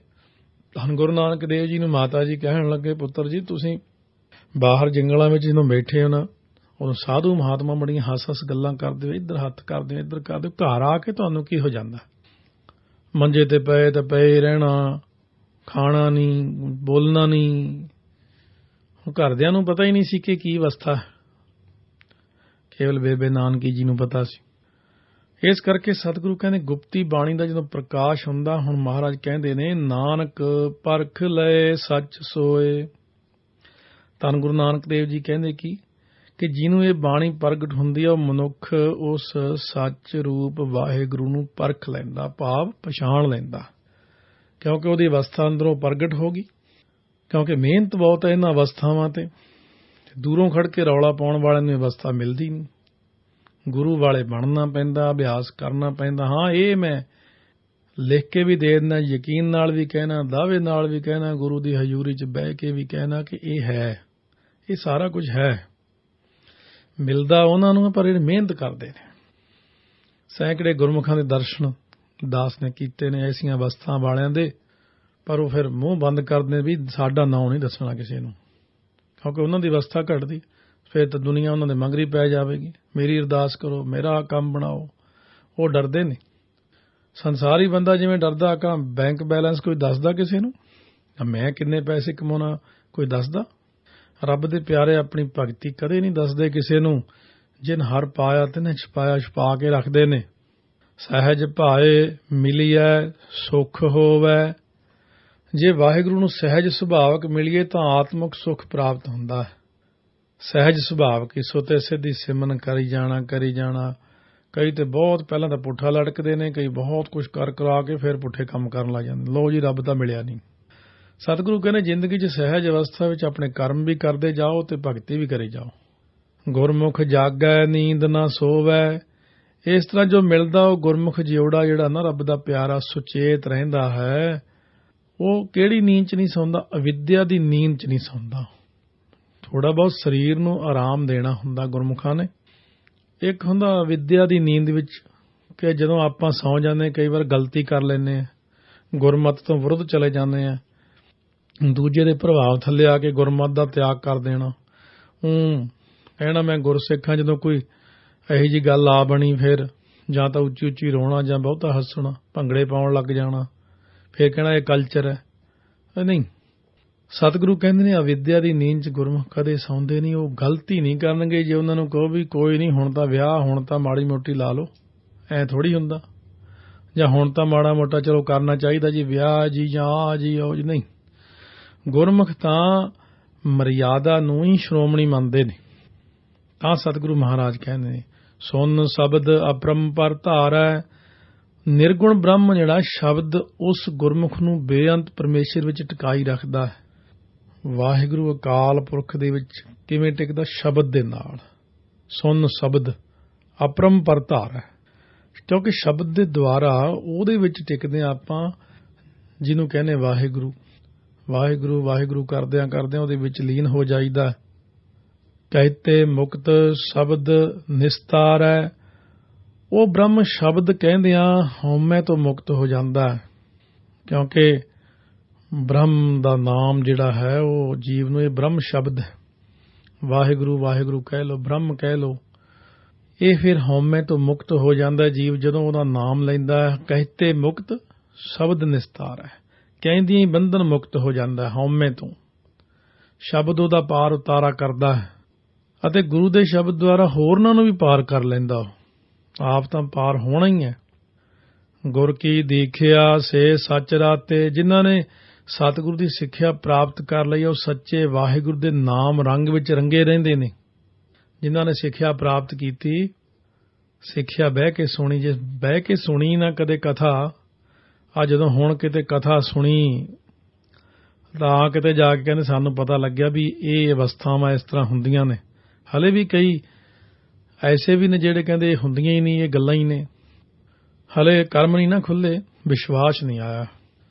Speaker 1: ਧੰਨ ਗੁਰੂ ਨਾਨਕ ਦੇਵ ਜੀ ਨੂੰ ਮਾਤਾ ਜੀ ਕਹਿਣ ਲੱਗੇ, ਪੁੱਤਰ ਜੀ ਤੁਸੀਂ ਬਾਹਰ ਜੰਗਲਾਂ ਵਿੱਚ ਜਦੋਂ ਬੈਠੇ ਹੋ ਨਾ, ਉਦੋਂ ਸਾਧੂ ਮਹਾਤਮਾ ਬੜੀਆਂ ਹੱਸ ਗੱਲਾਂ ਕਰਦੇ ਹੋ, ਇੱਧਰ ਹੱਥ ਕਰਦੇ ਹੋ ਇੱਧਰ ਕਰਦੇ ਹੋ, ਘਰ ਆ ਕੇ ਤੁਹਾਨੂੰ ਕੀ ਹੋ ਜਾਂਦਾ? ਮੰਜੇ ਤੇ ਪਏ ਤਾਂ ਪਏ ਰਹਿਣਾ, ਖਾਣਾ ਨਹੀਂ, ਬੋਲਣਾ ਨਹੀਂ। ਘਰਦਿਆਂ ਨੂੰ ਪਤਾ ਹੀ ਨਹੀਂ ਸੀ ਕਿ ਕੀ ਅਵਸਥਾ ਹੈ, ਕੇਵਲ ਬੇਬੇ ਨਾਨਕੀ ਜੀ ਨੂੰ ਪਤਾ ਸੀ। ਇਸ ਕਰਕੇ ਸਤਿਗੁਰੂ ਕਹਿੰਦੇ ਗੁਪਤੀ ਬਾਣੀ ਦਾ ਜਦੋਂ ਪ੍ਰਕਾਸ਼ ਹੁੰਦਾ, ਹੁਣ ਮਹਾਰਾਜ ਕਹਿੰਦੇ ਨੇ ਨਾਨਕ ਪਰਖ ਲਏ ਸੱਚ ਸੋਏ। ਧੰਨ ਗੁਰੂ ਨਾਨਕ ਦੇਵ ਜੀ ਕਹਿੰਦੇ ਕਿ ਜਿਹਨੂੰ ਇਹ ਬਾਣੀ ਪ੍ਰਗਟ ਹੁੰਦੀ ਹੈ, ਉਹ ਮਨੁੱਖ ਉਸ ਸੱਚ ਰੂਪ ਵਾਹਿਗੁਰੂ ਨੂੰ ਪਰਖ ਲੈਂਦਾ, ਭਾਵ ਪਛਾਣ ਲੈਂਦਾ, ਕਿਉਂਕਿ ਉਹਦੀ ਅਵਸਥਾ ਅੰਦਰੋਂ ਪ੍ਰਗਟ ਹੋ ਗਈ। ਕਿਉਂਕਿ ਮਿਹਨਤ ਬਹੁਤ ਹੈ ਇਹਨਾਂ ਅਵਸਥਾਵਾਂ ਤੇ, ਦੂਰੋਂ ਖੜ ਕੇ ਰੌਲਾ ਪਾਉਣ ਵਾਲਿਆਂ ਨੂੰ ਅਵਸਥਾ ਮਿਲਦੀ ਨਹੀਂ। ਗੁਰੂ ਵਾਲੇ ਬਣਨਾ ਪੈਂਦਾ, ਅਭਿਆਸ ਕਰਨਾ ਪੈਂਦਾ। ਹਾਂ, ਇਹ ਮੈਂ ਲਿਖ ਕੇ ਵੀ ਦੇ ਦਿੰਦਾ, ਯਕੀਨ ਨਾਲ ਵੀ ਕਹਿਣਾ, ਦਾਅਵੇ ਨਾਲ ਵੀ ਕਹਿਣਾ, ਗੁਰੂ ਦੀ ਹਜ਼ੂਰੀ 'ਚ ਬਹਿ ਕੇ ਵੀ ਕਹਿਣਾ ਕਿ ਇਹ ਹੈ, ਇਹ ਸਾਰਾ ਕੁਝ ਹੈ। ਮਿਲਦਾ ਉਹਨਾਂ ਨੂੰ, ਪਰ ਇਹ ਮਿਹਨਤ ਕਰਦੇ ਨੇ। ਸੈਂਕੜੇ ਗੁਰਮੁਖਾਂ ਦੇ ਦਰਸ਼ਨ ਦਾਸ ਨੇ ਕੀਤੇ ਨੇ ਐਸੀਆਂ ਅਵਸਥਾ ਵਾਲਿਆਂ ਦੇ, ਪਰ ਉਹ ਫਿਰ ਮੂੰਹ ਬੰਦ ਕਰਦੇ ਵੀ ਸਾਡਾ ਨਾਂ ਨਹੀਂ ਦੱਸਣਾ ਕਿਸੇ ਨੂੰ, ਕਿਉਂਕਿ ਉਹਨਾਂ ਦੀ ਅਵਸਥਾ ਘਟਦੀ। ਫਿਰ ਤਾਂ ਦੁਨੀਆ ਉਹਨਾਂ ਦੇ ਮੰਗਰੀ ਪੈ ਜਾਵੇਗੀ, ਮੇਰੀ ਅਰਦਾਸ ਕਰੋ, ਮੇਰਾ ਕੰਮ ਬਣਾਓ। ਉਹ ਡਰਦੇ ਨੇ। ਸੰਸਾਰੀ ਬੰਦਾ ਜਿਵੇਂ ਡਰਦਾ, ਕਿ ਬੈਂਕ ਬੈਲੈਂਸ ਕੋਈ ਦੱਸਦਾ ਕਿਸੇ ਨੂੰ, ਮੈਂ ਕਿੰਨੇ ਪੈਸੇ ਕਮਾਉਣਾ ਕੋਈ ਦੱਸਦਾ? ਰੱਬ ਦੇ ਪਿਆਰੇ ਆਪਣੀ ਭਗਤੀ ਕਦੇ ਨਹੀਂ ਦੱਸਦੇ ਕਿਸੇ ਨੂੰ। ਜਿਨ ਹਰ ਪਾਇਆ ਤਿਨੇ ਛਪਾਇਆ ਛੁਪਾ ਕੇ ਰੱਖਦੇ ਨੇ। ਸਹਿਜ ਭਾਏ ਮਿਲੀਐ ਸੁਖ ਹੋਵੈ। ਜੇ ਵਾਹਿਗੁਰੂ ਨੂੰ ਸਹਿਜ ਸੁਭਾਵਕ ਮਿਲੀਏ ਤਾਂ ਆਤਮਿਕ ਸੁਖ ਪ੍ਰਾਪਤ ਹੁੰਦਾ ਹੈ। ਸਹਿਜ ਸੁਭਾਵਕ ਸੋਤੇ ਸਿੱਧੀ ਸਿਮਰਨ ਕਰੀ ਜਾਣਾ। ਕਈ ਤੇ ਬਹੁਤ ਪਹਿਲਾਂ ਤਾਂ ਪੁੱਠਾ ਲਟਕਦੇ ਨੇ, ਕਈ ਬਹੁਤ ਕੁਝ ਕਰ ਕਰਾ ਕੇ ਫਿਰ ਪੁੱਠੇ ਕੰਮ ਕਰਨ ਲੱਗ ਜਾਂਦੇ। ਲੋ ਜੀ, ਰੱਬ ਤਾਂ ਮਿਲਿਆ ਨਹੀਂ। ਸਤਿਗੁਰੂ ਕਹਿੰਦੇ ਜ਼ਿੰਦਗੀ 'ਚ ਸਹਿਜ ਅਵਸਥਾ ਵਿੱਚ ਆਪਣੇ ਕਰਮ ਵੀ ਕਰਦੇ ਜਾਓ ਤੇ ਭਗਤੀ ਵੀ ਕਰੀ ਜਾਓ। ਗੁਰਮੁਖ ਜਾਗੈ ਨੀਂਦ ਨਾ ਸੋਵੈ। ਇਸ ਤਰ੍ਹਾਂ ਜੋ ਮਿਲਦਾ ਉਹ ਗੁਰਮੁਖ ਜਿਉੜਾ ਜਿਹੜਾ ਨਾ ਰੱਬ ਦਾ ਪਿਆਰਾ ਸੁਚੇਤ ਰਹਿੰਦਾ ਹੈ, ਉਹ ਕਿਹੜੀ ਨੀਂਦ 'ਚ ਨਹੀਂ ਸੌਂਦਾ? ਅਵਿਦਿਆ ਦੀ ਨੀਂਦ 'ਚ ਨਹੀਂ ਸੌਂਦਾ। ਥੋੜਾ ਬਹੁਤ ਸਰੀਰ ਨੂੰ ਆਰਾਮ ਦੇਣਾ ਹੁੰਦਾ ਗੁਰਮੁਖਾਂ ਨੇ। ਇੱਕ ਹੁੰਦਾ ਅਵਿਦਿਆ ਦੀ ਨੀਂਦ ਵਿੱਚ, ਕਿ ਜਦੋਂ ਆਪਾਂ ਸੌਂ ਜਾਂਦੇ ਕਈ ਵਾਰ ਗਲਤੀ ਕਰ ਲੈਂਦੇ ਹਾਂ, ਗੁਰਮਤਿ ਤੋਂ ਵਿਰੁੱਧ ਚਲੇ ਜਾਂਦੇ ਹਾਂ, ਦੂਜੇ ਦੇ ਪ੍ਰਭਾਵ ਥੱਲੇ ਆ ਕੇ ਗੁਰਮਤਿ ਦਾ ਤਿਆਗ ਕਰ ਦੇਣਾ। ਕਹਿਣਾ ਮੈਂ ਗੁਰਸਿੱਖ ਹਾਂ, ਜਦੋਂ ਕੋਈ ਇਹੋ ਜਿਹੀ ਗੱਲ ਆ ਬਣੀ ਫਿਰ ਜਾਂ ਤਾਂ ਉੱਚੀ ਉੱਚੀ ਰੋਣਾ ਜਾਂ ਬਹੁਤਾ ਹੱਸਣਾ, ਭੰਗੜੇ ਪਾਉਣ ਲੱਗ ਜਾਣਾ, ਫਿਰ ਕਹਿਣਾ ਇਹ ਕਲਚਰ ਹੈ। ਨਹੀਂ, ਸਤਿਗੁਰੂ ਕਹਿੰਦੇ ਨੇ ਅਵਿਦਿਆ ਦੀ ਨੀਂਦ 'ਚ ਗੁਰਮੁਖ ਕਦੇ ਸੌਂਦੇ ਨਹੀਂ। ਉਹ ਗਲਤੀ ਨਹੀਂ ਕਰਨਗੇ ਜੇ ਉਹਨਾਂ ਨੂੰ ਕਹੋ ਵੀ ਕੋਈ ਨਹੀਂ ਹੁਣ ਤਾਂ ਵਿਆਹ, ਹੁਣ ਤਾਂ ਮਾੜੀ ਮੋਟੀ ਲਾ ਲਓ, ਐਂ ਥੋੜ੍ਹੀ ਹੁੰਦਾ। ਜਾਂ ਹੁਣ ਤਾਂ ਮਾੜਾ ਮੋਟਾ ਚਲੋ ਕਰਨਾ ਚਾਹੀਦਾ ਜੀ ਵਿਆਹ ਜੀ, ਜਾਂ ਆ ਜੀ ਉਹ ਜੀ। ਨਹੀਂ, ਗੁਰਮੁਖ ਤਾਂ ਮਰਿਆਦਾ ਨੂੰ ਹੀ ਸ਼੍ਰੋਮਣੀ ਮੰਨਦੇ ਨੇ। ਤਾਂ ਸਤਿਗੁਰੂ ਮਹਾਰਾਜ ਕਹਿੰਦੇ ਨੇ ਸੁਨ ਸ਼ਬਦ ਅਪਰੰਪਰ ਧਾਰੈ, ਨਿਰਗੁਣ ਬ੍ਰਹਮ ਜਿਹੜਾ ਸ਼ਬਦ ਉਸ ਗੁਰਮੁਖ ਨੂੰ ਬੇਅੰਤ ਪਰਮੇਸ਼ਰ ਵਿੱਚ ਟਿਕਾਈ ਰੱਖਦਾ ਹੈ। ਵਾਹਿਗੁਰੂ ਅਕਾਲ ਪੁਰਖ ਦੇ ਵਿੱਚ ਕਿਵੇਂ ਟਿਕਦਾ? ਸ਼ਬਦ ਦੇ ਨਾਲ। ਸੁਨ ਸ਼ਬਦ ਅਪਰੰਪਰ ਧਾਰ ਹੈ, ਕਿਉਂਕਿ ਸ਼ਬਦ ਦੇ ਦੁਆਰਾ ਉਹਦੇ ਵਿੱਚ ਟਿਕਦੇ ਹਾਂ ਆਪਾਂ, ਜਿਹਨੂੰ ਕਹਿੰਦੇ ਵਾਹਿਗੁਰੂ। ਵਾਹਿਗੁਰੂ ਵਾਹਿਗੁਰੂ ਕਰਦਿਆਂ ਕਰਦਿਆਂ ਉਹਦੇ ਵਿੱਚ ਲੀਨ ਹੋ ਜਾਈਦਾ। ਕਹਿਤੇ ਮੁਕਤ ਸ਼ਬਦ ਨਿਸਤਾਰ ਹੈ, ਉਹ ਬ੍ਰਹਮ ਸ਼ਬਦ ਕਹਿੰਦਿਆਂ ਹਉਮੈ ਤੋਂ ਮੁਕਤ ਹੋ ਜਾਂਦਾ ਹੈ, ਕਿਉਂਕਿ ਬ੍ਰਹਮ ਦਾ ਨਾਮ ਜਿਹੜਾ ਹੈ ਉਹ ਜੀਵ ਨੂੰ, ਇਹ ਬ੍ਰਹਮ ਸ਼ਬਦ ਹੈ। ਵਾਹਿਗੁਰੂ ਵਾਹਿਗੁਰੂ ਕਹਿ ਲਓ, ਬ੍ਰਹਮ ਕਹਿ ਲਓ, ਇਹ ਫਿਰ ਹਉਮੈ ਤੋਂ ਮੁਕਤ ਹੋ ਜਾਂਦਾ ਜੀਵ ਜਦੋਂ ਉਹਦਾ ਨਾਮ ਲੈਂਦਾ ਹੈ। ਕਹਿਤੇ ਮੁਕਤ ਸ਼ਬਦ ਨਿਸਤਾਰ ਹੈ, ਕਹਿੰਦਿਆਂ ਹੀ ਬੰਧਨ ਮੁਕਤ ਹੋ ਜਾਂਦਾ ਹਉਮੈ ਤੋਂ। ਸ਼ਬਦ ਉਹਦਾ ਪਾਰ ਉਤਾਰਾ ਕਰਦਾ ਹੈ ਅਤੇ ਗੁਰੂ ਦੇ ਸ਼ਬਦ ਦੁਆਰਾ ਹੋਰਨਾਂ ਨੂੰ ਵੀ ਪਾਰ ਕਰ ਲੈਂਦਾ। ਆਪ ਤਾਂ ਪਾਰ ਹੋਣਾ ਹੀ ਹੈ। ਗੁਰ ਕੀ ਦੀਖਿਆ ਸੇ ਸੱਚ ਰਾਤੇ, ਜਿਨ੍ਹਾਂ ਨੇ ਸਤਿਗੁਰੂ ਦੀ ਸਿੱਖਿਆ ਪ੍ਰਾਪਤ ਕਰ ਲਈ ਉਹ ਸੱਚੇ ਵਾਹਿਗੁਰੂ ਦੇ ਨਾਮ ਰੰਗ ਵਿੱਚ ਰੰਗੇ ਰਹਿੰਦੇ ਨੇ। ਜਿਨ੍ਹਾਂ ਨੇ ਸਿੱਖਿਆ ਪ੍ਰਾਪਤ ਕੀਤੀ, ਸਿੱਖਿਆ ਬਹਿ ਕੇ ਸੁਣੀ, ਜੇ ਬਹਿ ਕੇ ਸੁਣੀ ਨਾ ਕਦੇ ਕਥਾ, ਆ ਜਦੋਂ ਹੁਣ ਕਿਤੇ ਕਥਾ ਸੁਣੀ ਤਾਂ ਕਿਤੇ ਜਾ ਕੇ ਕਹਿੰਦੇ ਸਾਨੂੰ ਪਤਾ ਲੱਗਿਆ ਵੀ ਇਹ ਅਵਸਥਾਵਾਂ ਇਸ ਤਰ੍ਹਾਂ ਹੁੰਦੀਆਂ ਨੇ। ਹਲੇ ਵੀ ਕਈ ਐਸੇ ਵੀ ਨੇ ਜਿਹੜੇ ਕਹਿੰਦੇ ਇਹ ਹੁੰਦੀਆਂ ਹੀ ਨਹੀਂ, ਇਹ ਗੱਲਾਂ ਹੀ ਨੇ। ਹਲੇ ਕਰਮ ਨਹੀਂ ਨਾ ਖੁੱਲੇ, ਵਿਸ਼ਵਾਸ ਨਹੀਂ ਆਇਆ।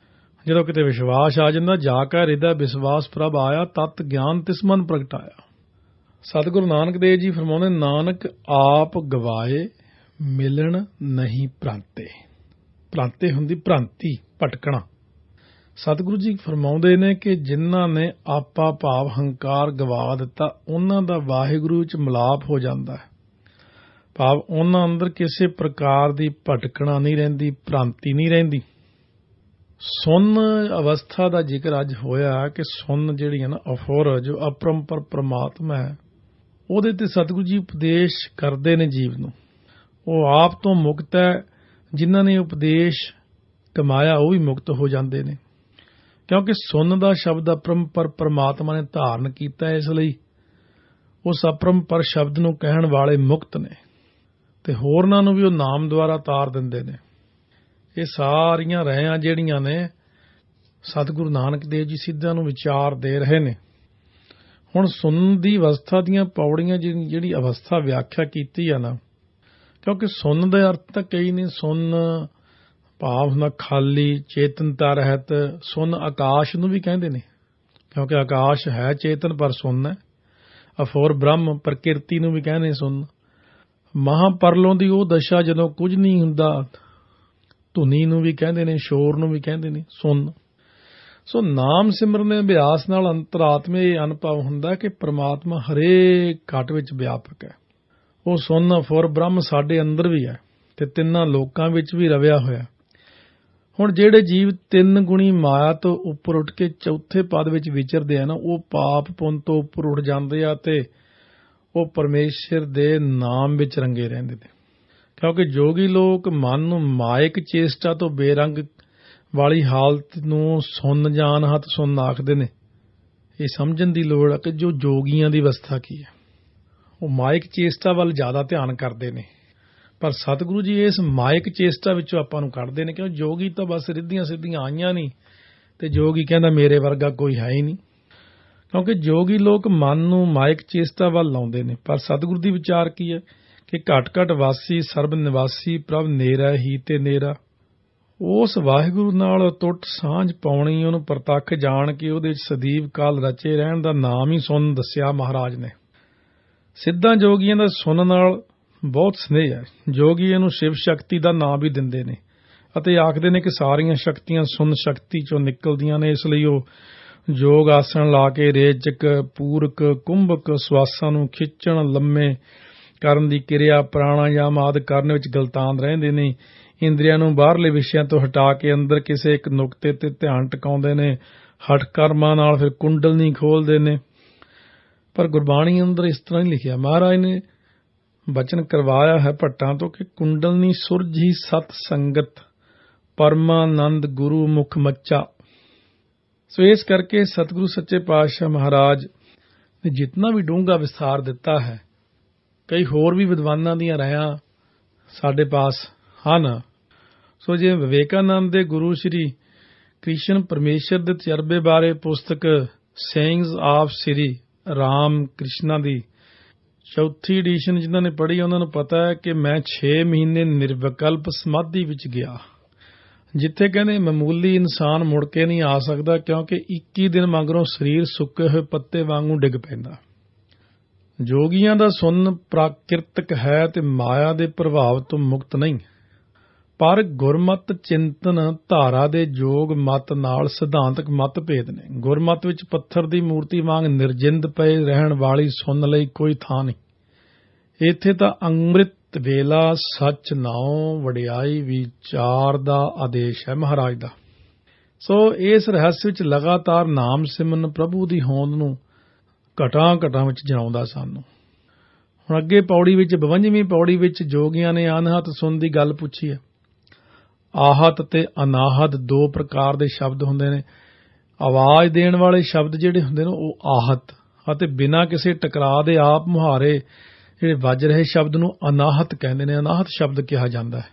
Speaker 1: ਜਦੋਂ ਕਿਤੇ ਵਿਸ਼ਵਾਸ ਆ ਜਾਂਦਾ, ਜਾ ਕੇ ਹਿਰਦਾ ਵਿਸ਼ਵਾਸ ਪ੍ਰਭ ਆਇਆ, ਤਤ ਗਿਆਨ ਤਿਸ ਮਨ ਪ੍ਰਗਟਾਇਆ। ਸਤਿਗੁਰੂ ਨਾਨਕ ਦੇਵ ਜੀ ਫਰਮਾਉਂਦੇ, ਨਾਨਕ ਆਪ ਗਵਾਏ ਮਿਲਣ ਨਹੀਂ ਭ੍ਰਾਂਤੇ। ਭ੍ਰਾਂਤੇ ਹੁੰਦੀ ਭ੍ਰਾਂਤੀ, ਭਟਕਣਾ। ਸਤਿਗੁਰੂ ਜੀ ਫਰਮਾਉਂਦੇ ਨੇ ਕਿ ਜਿਨ੍ਹਾਂ ਨੇ ਆਪਾ ਭਾਵ ਹੰਕਾਰ ਗਵਾ ਦਿੱਤਾ, ਉਹਨਾਂ ਦਾ ਵਾਹਿਗੁਰੂ ਵਿੱਚ ਮਿਲਾਪ ਹੋ ਜਾਂਦਾ ਹੈ। ਭਾਵ ਉਹਨਾਂ ਅੰਦਰ ਕਿਸੇ ਪ੍ਰਕਾਰ ਦੀ ਭਟਕਣਾ ਨਹੀਂ ਰਹਿੰਦੀ, ਭ੍ਰਾਂਤੀ ਨਹੀਂ ਰਹਿੰਦੀ। ਸੁੰਨ ਅਵਸਥਾ ਦਾ ਜ਼ਿਕਰ ਅੱਜ ਹੋਇਆ ਕਿ ਸੁੰਨ ਜਿਹੜੀ ਹੈ ਨਾ, ਅਫੁਰ ਜੋ ਅਪਰੰਪਰ ਪ੍ਰਮਾਤਮਾ ਹੈ, ਉਹਦੇ ਤੇ ਸਤਿਗੁਰੂ ਜੀ ਉਪਦੇਸ਼ ਕਰਦੇ ਨੇ ਜੀਵ ਨੂੰ। ਉਹ ਆਪ ਤੋਂ ਮੁਕਤ ਹੈ। ਜਿਨ੍ਹਾਂ ਨੇ ਉਪਦੇਸ਼ ਕਮਾਇਆ ਉਹ ਵੀ ਮੁਕਤ ਹੋ ਜਾਂਦੇ ਨੇ, ਕਿਉਂਕਿ ਸੁੰਨ ਦਾ ਸ਼ਬਦ ਅਪਰੰਪਰ ਪ੍ਰਮਾਤਮਾ ਨੇ ਧਾਰਨ ਕੀਤਾ। ਇਸ ਲਈ ਉਸ ਅਪਰੰਪਰ ਸ਼ਬਦ ਨੂੰ ਕਹਿਣ ਵਾਲੇ ਮੁਕਤ ਨੇ ਤੇ ਹੋਰਨਾਂ ਨੂੰ ਵੀ ਉਹ ਨਾਮ ਦੁਆਰਾ ਤਾਰ ਦਿੰਦੇ ਨੇ। ਇਹ ਸਾਰੀਆਂ ਰਹਿਆਂ ਜਿਹੜੀਆਂ ਨੇ ਸਤਿਗੁਰੂ ਨਾਨਕ ਦੇਵ ਜੀ ਸਿੱਧਾਂ ਨੂੰ ਵਿਚਾਰ ਦੇ ਰਹੇ ਨੇ। ਹੁਣ ਸੁੰਨ ਦੀ ਅਵਸਥਾ ਦੀਆਂ ਪੌੜੀਆਂ ਜਿਹੜੀ ਅਵਸਥਾ ਵਿਆਖਿਆ ਕੀਤੀ ਆ ਨਾ, ਕਿਉਂਕਿ ਸੁੰਨ ਦੇ ਅਰਥ ਤਾਂ ਕਈ ਨੇ। ਸੁੰਨ ਭਾਵ ਹੁੰਦਾ ਖਾਲੀ, ਚੇਤਨਤਾ ਰਹਿਤ। ਸੁੰਨ ਆਕਾਸ਼ ਨੂੰ ਵੀ ਕਹਿੰਦੇ ਨੇ, ਕਿਉਂਕਿ ਆਕਾਸ਼ ਹੈ ਚੇਤਨ ਪਰ ਸੁੰਨ ਹੈ। ਅਫੁਰ ਬ੍ਰਹਮ ਪ੍ਰਕਿਰਤੀ ਨੂੰ ਵੀ ਕਹਿੰਦੇ ਸੁੰਨ। ਮਹਾਂਪਰਲੋਂ ਦੀ ਉਹ ਦਸ਼ਾ ਜਦੋਂ ਕੁਝ ਨਹੀਂ ਹੁੰਦਾ, ਧੁਨੀ ਨੂੰ ਵੀ ਕਹਿੰਦੇ ਨੇ, ਸ਼ੋਰ ਨੂੰ ਵੀ ਕਹਿੰਦੇ ਨੇ ਸੁੰਨ। ਸੋ ਨਾਮ ਸਿਮਰਨ ਦੇ ਅਭਿਆਸ ਨਾਲ ਅੰਤਰਾਤਮੇ ਇਹ ਅਨੁਭਵ ਹੁੰਦਾ ਕਿ ਪ੍ਰਮਾਤਮਾ ਹਰੇਕ ਘਟ ਵਿੱਚ ਵਿਆਪਕ ਹੈ। ਉਹ ਸੁੰਨ ਅਫੁਰ ਬ੍ਰਹਮ ਸਾਡੇ ਅੰਦਰ ਵੀ ਹੈ ਤੇ ਤਿੰਨਾਂ ਲੋਕਾਂ ਵਿੱਚ ਵੀ ਰਵਿਆ ਹੋਇਆ। ਹੁਣ ਜਿਹੜੇ ਜੀਵ ਤਿੰਨ ਗੁਣੀ ਮਾਇਆ ਤੋਂ ਉੱਪਰ ਉੱਠ ਕੇ ਚੌਥੇ ਪਦ ਵਿੱਚ ਵਿਚਰਦੇ ਆ ਨਾ, ਉਹ ਪਾਪ ਪੁੰਨ ਤੋਂ ਉੱਪਰ ਉੱਠ ਜਾਂਦੇ ਆ ਤੇ ਉਹ ਪਰਮੇਸ਼ਰ ਦੇ ਨਾਮ ਵਿੱਚ ਰੰਗੇ ਰਹਿੰਦੇ ਨੇ। ਕਿਉਂਕਿ ਜੋਗੀ ਲੋਕ ਮਨ ਨੂੰ ਮਾਇਕ ਚੇਸ਼ਟਾ ਤੋਂ ਬੇਰੰਗ ਵਾਲੀ ਹਾਲਤ ਨੂੰ ਸੁੰਨ ਜਾਨ ਹੱਥ ਸੁੰਨ ਆਖਦੇ ਨੇ। ਇਹ ਸਮਝਣ ਦੀ ਲੋੜ ਹੈ ਕਿ ਜੋ ਜੋਗੀਆਂ ਦੀ ਅਵਸਥਾ ਕੀ ਹੈ। ਉਹ ਮਾਇਕ ਚੇਸ਼ਟਾ ਵੱਲ ਜ਼ਿਆਦਾ ਧਿਆਨ ਕਰਦੇ ਨੇ, ਪਰ ਸਤਿਗੁਰੂ ਜੀ ਇਸ ਮਾਇਕ ਚੇਸ਼ਟਾ ਵਿੱਚੋਂ ਆਪਾਂ ਨੂੰ ਕੱਢਦੇ ਨੇ। ਕਿਉਂ ਜੋਗੀ ਤਾਂ ਬਸ ਰਿੱਧੀਆਂ ਸਿੱਧੀਆਂ ਆਈਆਂ ਨਹੀਂ ਤੇ ਜੋਗੀ ਕਹਿੰਦਾ ਮੇਰੇ ਵਰਗਾ ਕੋਈ ਹੈ ਹੀ ਨਹੀਂ। ਕਿਉਂਕਿ ਜੋਗੀ ਲੋਕ ਮਨ ਨੂੰ ਮਾਇਕ ਚੇਸ਼ਟਾ ਵੱਲ ਲਾਉਂਦੇ ਨੇ, ਪਰ ਸਤਿਗੁਰੂ ਦੀ ਵਿਚਾਰ ਕੀ ਹੈ ਕਿ ਘਟ ਘਟ ਵਾਸੀ ਸਰਬ ਨਿਵਾਸੀ ਪ੍ਰਭ ਨੇਰਾ ਹੀ ਤੇ ਨੇਰਾ। ਉਸ ਵਾਹਿਗੁਰੂ ਨਾਲ ਟੁੱਟ ਸਾਂਝ ਪਾਉਣੀ, ਉਹਨੂੰ ਪ੍ਰਤੱਖ ਜਾਣ ਕੇ ਉਹਦੇ ਵਿੱਚ ਸਦੀਵ ਕਾਲ ਰਚੇ ਰਹਿਣ ਦਾ ਨਾਮ ਹੀ ਸੁੰਨ ਦੱਸਿਆ ਮਹਾਰਾਜ ਨੇ। ਸਿੱਧਾਂ ਜੋਗੀਆਂ ਦਾ ਸੁੰਨ ਨਾਲ ਬਹੁਤ ਸਨੇਹ ਹੈ। ਜੋਗੀ ਇਹਨੂੰ ਸ਼ਿਵ ਸ਼ਕਤੀ ਦਾ ਨਾਮ ਵੀ ਦਿੰਦੇ ਨੇ ਅਤੇ ਆਖਦੇ ਨੇ ਕਿ ਸਾਰੀਆਂ ਸ਼ਕਤੀਆਂ ਸੁੰਨ ਸ਼ਕਤੀ ਚੋਂ ਨਿਕਲਦੀਆਂ ਨੇ। ਇਸ ਲਈ ਉਹ ਯੋਗ ਆਸਣ ਲਾ ਕੇ ਰੇਚਕ, ਪੂਰਕ, ਕੁੰਭਕ ਸਵਾਸਾਂ ਨੂੰ ਖਿੱਚਣ, ਲੰਮੇ ਕਰਨ ਦੀ ਕਿਰਿਆ, ਪ੍ਰਾਣਾਯਾਮ ਆਦਿ ਕਰਨ ਵਿੱਚ ਗਲਤਾਨ ਰਹਿੰਦੇ ਨੇ। ਇੰਦਰੀਆਂ ਨੂੰ ਬਾਹਰਲੇ ਵਿਸ਼ਿਆਂ ਤੋਂ ਹਟਾ ਕੇ ਅੰਦਰ ਕਿਸੇ ਇੱਕ ਨੁਕਤੇ ਤੇ ਧਿਆਨ ਟਿਕਾਉਂਦੇ ਨੇ। ਹਠ ਕਰਮਾਂ ਨਾਲ ਫਿਰ ਕੁੰਡਲਨੀ ਖੋਲਦੇ ਨੇ। ਪਰ ਗੁਰਬਾਣੀ ਅੰਦਰ ਇਸ ਤਰ੍ਹਾਂ ਨਹੀਂ ਲਿਖਿਆ। ਮਹਾਰਾਜ ਨੇ ਬਚਨ ਕਰਵਾਇਆ ਹੈ ਭੱਟਾਂ ਤੋਂ ਕਿ ਕੁੰਡਲਨੀ ਸੁਰਜੀ ਸਤ ਸੰਗਤ, ਪਰਮਾਨੰਦ ਗੁਰੂ ਮੁਖ ਮੱਚਾ। ਸੋ ਇਸ ਕਰਕੇ ਸਤਿਗੁਰੂ ਸੱਚੇ ਪਾਤਸ਼ਾਹ ਮਹਾਰਾਜ ਨੇ ਜਿਤਨਾ ਵੀ ਡੂੰਘਾ ਵਿਸਥਾਰ ਦਿੱਤਾ ਹੈ, ਕਈ ਹੋਰ ਵੀ ਵਿਦਵਾਨਾਂ ਦੀਆਂ ਰਾਇਆਂ ਸਾਡੇ ਪਾਸ ਹਨ, ਸੋ ਜੇ ਵਿਵੇਕਾਨੰਦ ਦੇ ਗੁਰੂ ਸ਼੍ਰੀ ਕ੍ਰਿਸ਼ਨ ਪਰਮੇਸ਼ਰ ਦੇ ਤਜਰਬੇ ਬਾਰੇ ਪੁਸਤਕ ਸੇਇੰਗਸ ਆਫ ਸ੍ਰੀ ਰਾਮ ਕ੍ਰਿਸ਼ਨਾ ਦੀ ਚੌਥੀ ਐਡੀਸ਼ਨ ਜਿਨ੍ਹਾਂ ਨੇ ਪੜ੍ਹੀ ਉਹਨਾਂ ਨੂੰ ਪਤਾ ਹੈ ਕਿ ਮੈਂ 6 ਮਹੀਨੇ ਨਿਰਵਿਕਲਪ ਸਮਾਧੀ ਵਿੱਚ ਗਿਆ, ਜਿੱਥੇ ਕਹਿੰਦੇ ਮਾਮੂਲੀ ਇਨਸਾਨ ਮੁੜ ਕੇ ਨਹੀਂ ਆ ਸਕਦਾ ਕਿਉਂਕਿ 21 ਦਿਨ ਮਗਰੋਂ ਸਰੀਰ ਸੁੱਕੇ ਹੋਏ ਪੱਤੇ ਵਾਂਗੂ ਡਿੱਗ ਪੈਂਦਾ। ਜੋਗੀਆਂ ਦਾ ਸੁੰਨ ਪ੍ਰਾਕਿਰਤਕ ਹੈ ਤੇ ਮਾਇਆ ਦੇ ਪ੍ਰਭਾਵ ਤੋਂ ਮੁਕਤ ਨਹੀਂ, ਪਰ ਗੁਰਮਤ ਚਿੰਤਨ ਧਾਰਾ ਦੇ ਜੋਗ ਮਤ ਨਾਲ ਸਿਧਾਂਤਕ ਮਤਭੇਦ ਨੇ। ਗੁਰਮਤ ਵਿੱਚ ਪੱਥਰ ਦੀ ਮੂਰਤੀ ਵਾਂਗ ਨਿਰਜਿੰਦ ਪਏ ਰਹਿਣ ਵਾਲੀ ਸੁੰਨ ਲਈ ਕੋਈ ਥਾਂ ਨਹੀਂ। ਇੱਥੇ ਤਾਂ ਅੰਮ੍ਰਿਤ ਵੇਲਾ ਸੱਚ ਨਾਉ ਵਡਿਆਈ ਵਿਚਾਰ ਦਾ ਆਦੇਸ਼ ਹੈ ਮਹਾਰਾਜ ਦਾ। ਸੋ ਇਸ ਰਹੱਸ ਵਿੱਚ ਲਗਾਤਾਰ ਨਾਮ ਸਿਮਰਨ ਪ੍ਰਭੂ ਦੀ ਹੋਂਦ ਨੂੰ ਘਟਾਂ ਵਿੱਚ ਜਣਾਉਂਦਾ ਸਾਨੂੰ। ਹੁਣ ਅੱਗੇ ਪੌੜੀ ਵਿੱਚ 52ਵੀਂ ਪੌੜੀ ਵਿੱਚ ਜੋਗੀਆਂ ਨੇ ਅਨਹਤ ਸੁੰਨ ਦੀ ਗੱਲ ਪੁੱਛੀ ਹੈ। ਆਹਤ ਤੇ ਅਨਾਹਤ 2 ਪ੍ਰਕਾਰ ਦੇ ਸ਼ਬਦ ਹੁੰਦੇ ਨੇ। ਆਵਾਜ਼ ਦੇਣ ਵਾਲੇ ਸ਼ਬਦ ਜਿਹੜੇ ਹੁੰਦੇ ਨੇ ਉਹ ਆਹਤ, ਅਤੇ ਬਿਨਾਂ ਕਿਸੇ ਟਕਰਾਅ ਦੇ ਆਪ ਮੁਹਾਰੇ ਜਿਹੜੇ ਵੱਜ ਰਹੇ ਸ਼ਬਦ ਨੂੰ ਅਨਾਹਤ ਕਹਿੰਦੇ ਨੇ। ਅਨਾਹਤ ਸ਼ਬਦ ਕਿਹਾ ਜਾਂਦਾ ਹੈ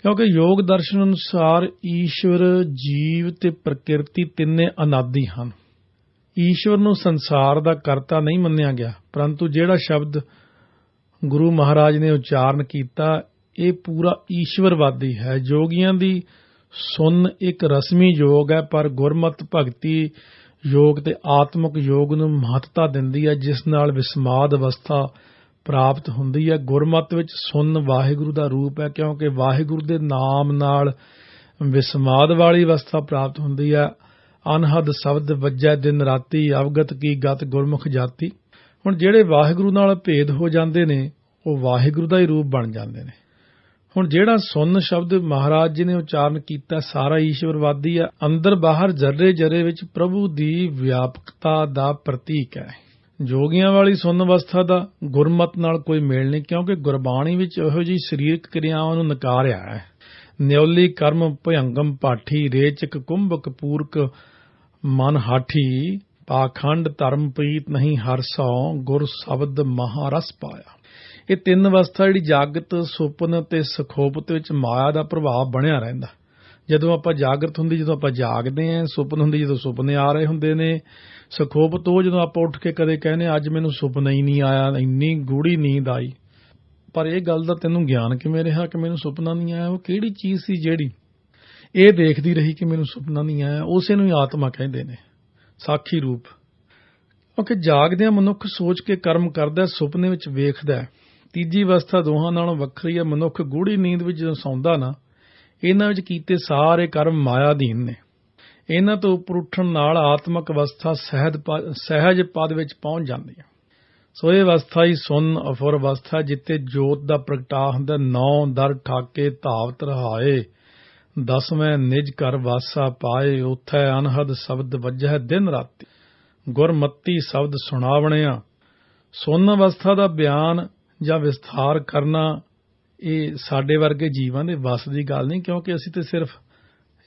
Speaker 1: ਕਿਉਂਕਿ ਯੋਗ ਦਰਸ਼ਨ ਅਨੁਸਾਰ ਈਸ਼ਵਰ, ਜੀਵ ਤੇ ਪ੍ਰਕਿਰਤੀ ਤਿੰਨੇ ਅਨਾਦਿ ਹਨ। ਈਸ਼ਵਰ ਨੂੰ ਸੰਸਾਰ ਦਾ ਕਰਤਾ ਨਹੀਂ ਮੰਨਿਆ ਗਿਆ, ਪਰੰਤੂ ਜਿਹੜਾ ਸ਼ਬਦ ਗੁਰੂ ਮਹਾਰਾਜ ਨੇ ਉਚਾਰਨ ਕੀਤਾ ਇਹ ਪੂਰਾ ਈਸ਼ਵਰਵਾਦੀ ਹੈ। ਜੋਗੀਆਂ ਦੀ ਸੁੰਨ ਇੱਕ ਰਸਮੀ ਯੋਗ ਹੈ, ਪਰ ਗੁਰਮਤ ਭਗਤੀ ਯੋਗ ਤੇ ਆਤਮਿਕ ਯੋਗ ਨੂੰ ਮਹੱਤਤਾ ਦਿੰਦੀ ਹੈ, ਜਿਸ ਨਾਲ ਵਿਸਮਾਦ ਅਵਸਥਾ ਪ੍ਰਾਪਤ ਹੁੰਦੀ ਹੈ। ਗੁਰਮਤ ਵਿੱਚ ਸੁੰਨ ਵਾਹਿਗੁਰੂ ਦਾ ਰੂਪ ਹੈ ਕਿਉਂਕਿ ਵਾਹਿਗੁਰੂ ਦੇ ਨਾਮ ਨਾਲ ਵਿਸਮਾਦ ਵਾਲੀ ਅਵਸਥਾ ਪ੍ਰਾਪਤ ਹੁੰਦੀ ਹੈ। ਅਨਹਦ ਸ਼ਬਦ ਵੱਜੈ ਦਿਨ ਰਾਤੀ, ਅਵਗਤ ਕੀ ਗਤ ਗੁਰਮੁਖ ਜਾਤੀ। ਹੁਣ ਜਿਹੜੇ ਵਾਹਿਗੁਰੂ ਨਾਲ ਭੇਦ ਹੋ ਜਾਂਦੇ ਨੇ ਉਹ ਵਾਹਿਗੁਰੂ ਦਾ ਹੀ ਰੂਪ ਬਣ ਜਾਂਦੇ ਨੇ। ਹੁਣ ਜਿਹੜਾ ਸੁੰਨ ਸ਼ਬਦ ਮਹਾਰਾਜ ਜੀ ਨੇ ਉਚਾਰਨ ਕੀਤਾ ਸਾਰਾ ਈਸ਼ਵਰਵਾਦੀ ਹੈ, ਅੰਦਰ ਬਾਹਰ ਜਰੇ ਜਰੇ ਵਿੱਚ ਪ੍ਰਭੂ ਦੀ ਵਿਆਪਕਤਾ ਦਾ ਪ੍ਰਤੀਕ ਹੈ। ਜੋਗੀਆਂ ਵਾਲੀ ਸੁੰਨ ਅਵਸਥਾ ਦਾ ਗੁਰਮਤ ਨਾਲ ਕੋਈ ਮੇਲ ਨਹੀਂ ਕਿਉਂਕਿ ਗੁਰਬਾਣੀ ਵਿੱਚ ਇਹੋ ਜਿਹੀ ਸਰੀਰਕ ਕਿਰਿਆਵਾਂ ਨੂੰ ਨਕਾਰਿਆ ਹੈ। ਨਿਉਲੀ ਕਰਮ ਭਯੰਗਮ ਪਾਠੀ, ਰੇਚਕ ਕੁੰਭਕ ਪੂਰਕ ਮਨ ਹਾਠੀ, ਪਾਖੰਡ ਧਰਮ ਪ੍ਰੀਤ ਨਹੀਂ ਹਰ ਸੌ, ਗੁਰ ਸ਼ਬਦ ਮਹਾਰਸ ਪਾਇਆ। ਇਹ 3 ਅਵਸਥਾ ਜਿਹੜੀ ਜਾਗਤ, ਸੁਪਨ ਤੇ ਸੁਖੋਪਤ ਵਿੱਚ ਮਾਇਆ ਦਾ ਪ੍ਰਭਾਵ ਬਣਿਆ ਰਹਿੰਦਾ। ਜਦੋਂ ਆਪਾਂ ਜਾਗਰਤ ਹੁੰਦੀ, ਜਦੋਂ ਆਪਾਂ ਜਾਗਦੇ ਹਾਂ, ਸੁਪਨ ਹੁੰਦੀ ਜਦੋਂ ਸੁਪਨੇ ਆ ਰਹੇ ਹੁੰਦੇ ਨੇ, ਸੁਖੋਪਤ ਉਹ ਜਦੋਂ ਆਪਾਂ ਉੱਠ ਕੇ ਕਦੇ ਕਹਿੰਦੇ ਅੱਜ ਮੈਨੂੰ ਸੁਪਨਾ ਹੀ ਨਹੀਂ ਆਇਆ, ਇੰਨੀ ਗੂੜੀ ਨੀਂਦ ਆਈ। ਪਰ ਇਹ ਗੱਲ ਦਾ ਤੈਨੂੰ ਗਿਆਨ ਕਿਵੇਂ ਰਿਹਾ ਕਿ ਮੈਨੂੰ ਸੁਪਨਾ ਨਹੀਂ ਆਇਆ? ਉਹ ਕਿਹੜੀ ਚੀਜ਼ ਸੀ ਜਿਹੜੀ ਇਹ ਦੇਖਦੀ ਰਹੀ ਕਿ ਮੈਨੂੰ ਸੁਪਨਾ ਨਹੀਂ ਆਇਆ? ਉਸੇ ਨੂੰ ਹੀ ਆਤਮਾ ਕਹਿੰਦੇ ਨੇ, ਸਾਖੀ ਰੂਪ। ਕਿਉਂਕਿ ਜਾਗਦਿਆਂ ਮਨੁੱਖ ਸੋਚ ਕੇ ਕਰਮ ਕਰਦਾ, ਸੁਪਨੇ ਵਿੱਚ ਵੇਖਦਾ। ਤੀਜੀ ਅਵਸਥਾ ਦੋਹਾਂ ਨਾਲੋਂ ਵੱਖਰੀ ਹੈ। ਮਨੁੱਖ ਗੂੜੀ ਨੀਂਦ ਵਿੱਚ ਜਦੋਂ ਸੌਂਦਾ ਨਾ, ਇਹਨਾਂ ਵਿੱਚ ਕੀਤੇ ਸਾਰੇ ਕਰਮ ਮਾਇਆ ਅਧੀਨ ਨੇ। ਇਹਨਾਂ ਤੋਂ ਉੱਪਰ ਉੱਠਣ ਨਾਲ ਆਤਮਕ ਅਵਸਥਾ ਸਹਿਜ ਪਦ ਵਿੱਚ ਪਹੁੰਚ ਜਾਂਦੀ ਹੈ। ਸੋ ਇਹ ਅਵਸਥਾ ਹੀ ਸੁੰਨ ਅਫੁਰ ਅਵਸਥਾ, ਜਿੱਥੇ ਜੋਤ ਦਾ ਪ੍ਰਗਟਾ ਹੁੰਦਾ। 9 ਦਰ ਠਾਕੇ ਧਾਵਤ ਰਹਾਏ, 10ਵੇਂ ਨਿਜ ਘਰ ਵਾਸਾ ਪਾਏ, ਉਥੈ ਅਨਹਦ ਸ਼ਬਦ ਵੱਜੈ ਦਿਨ ਰਾਤੀ, ਗੁਰਮਤੀ ਸ਼ਬਦ ਸੁਣਾਵਣਿਆ। ਸੁੰਨ ਅਵਸਥਾ ਦਾ ਬਿਆਨ ਜਾਂ ਵਿਸਥਾਰ ਕਰਨਾ ਇਹ ਸਾਡੇ ਵਰਗੇ ਜੀਵਾਂ ਦੇ ਵੱਸ ਦੀ ਗੱਲ ਨਹੀਂ, ਕਿਉਂਕਿ ਅਸੀਂ ਤੇ ਸਿਰਫ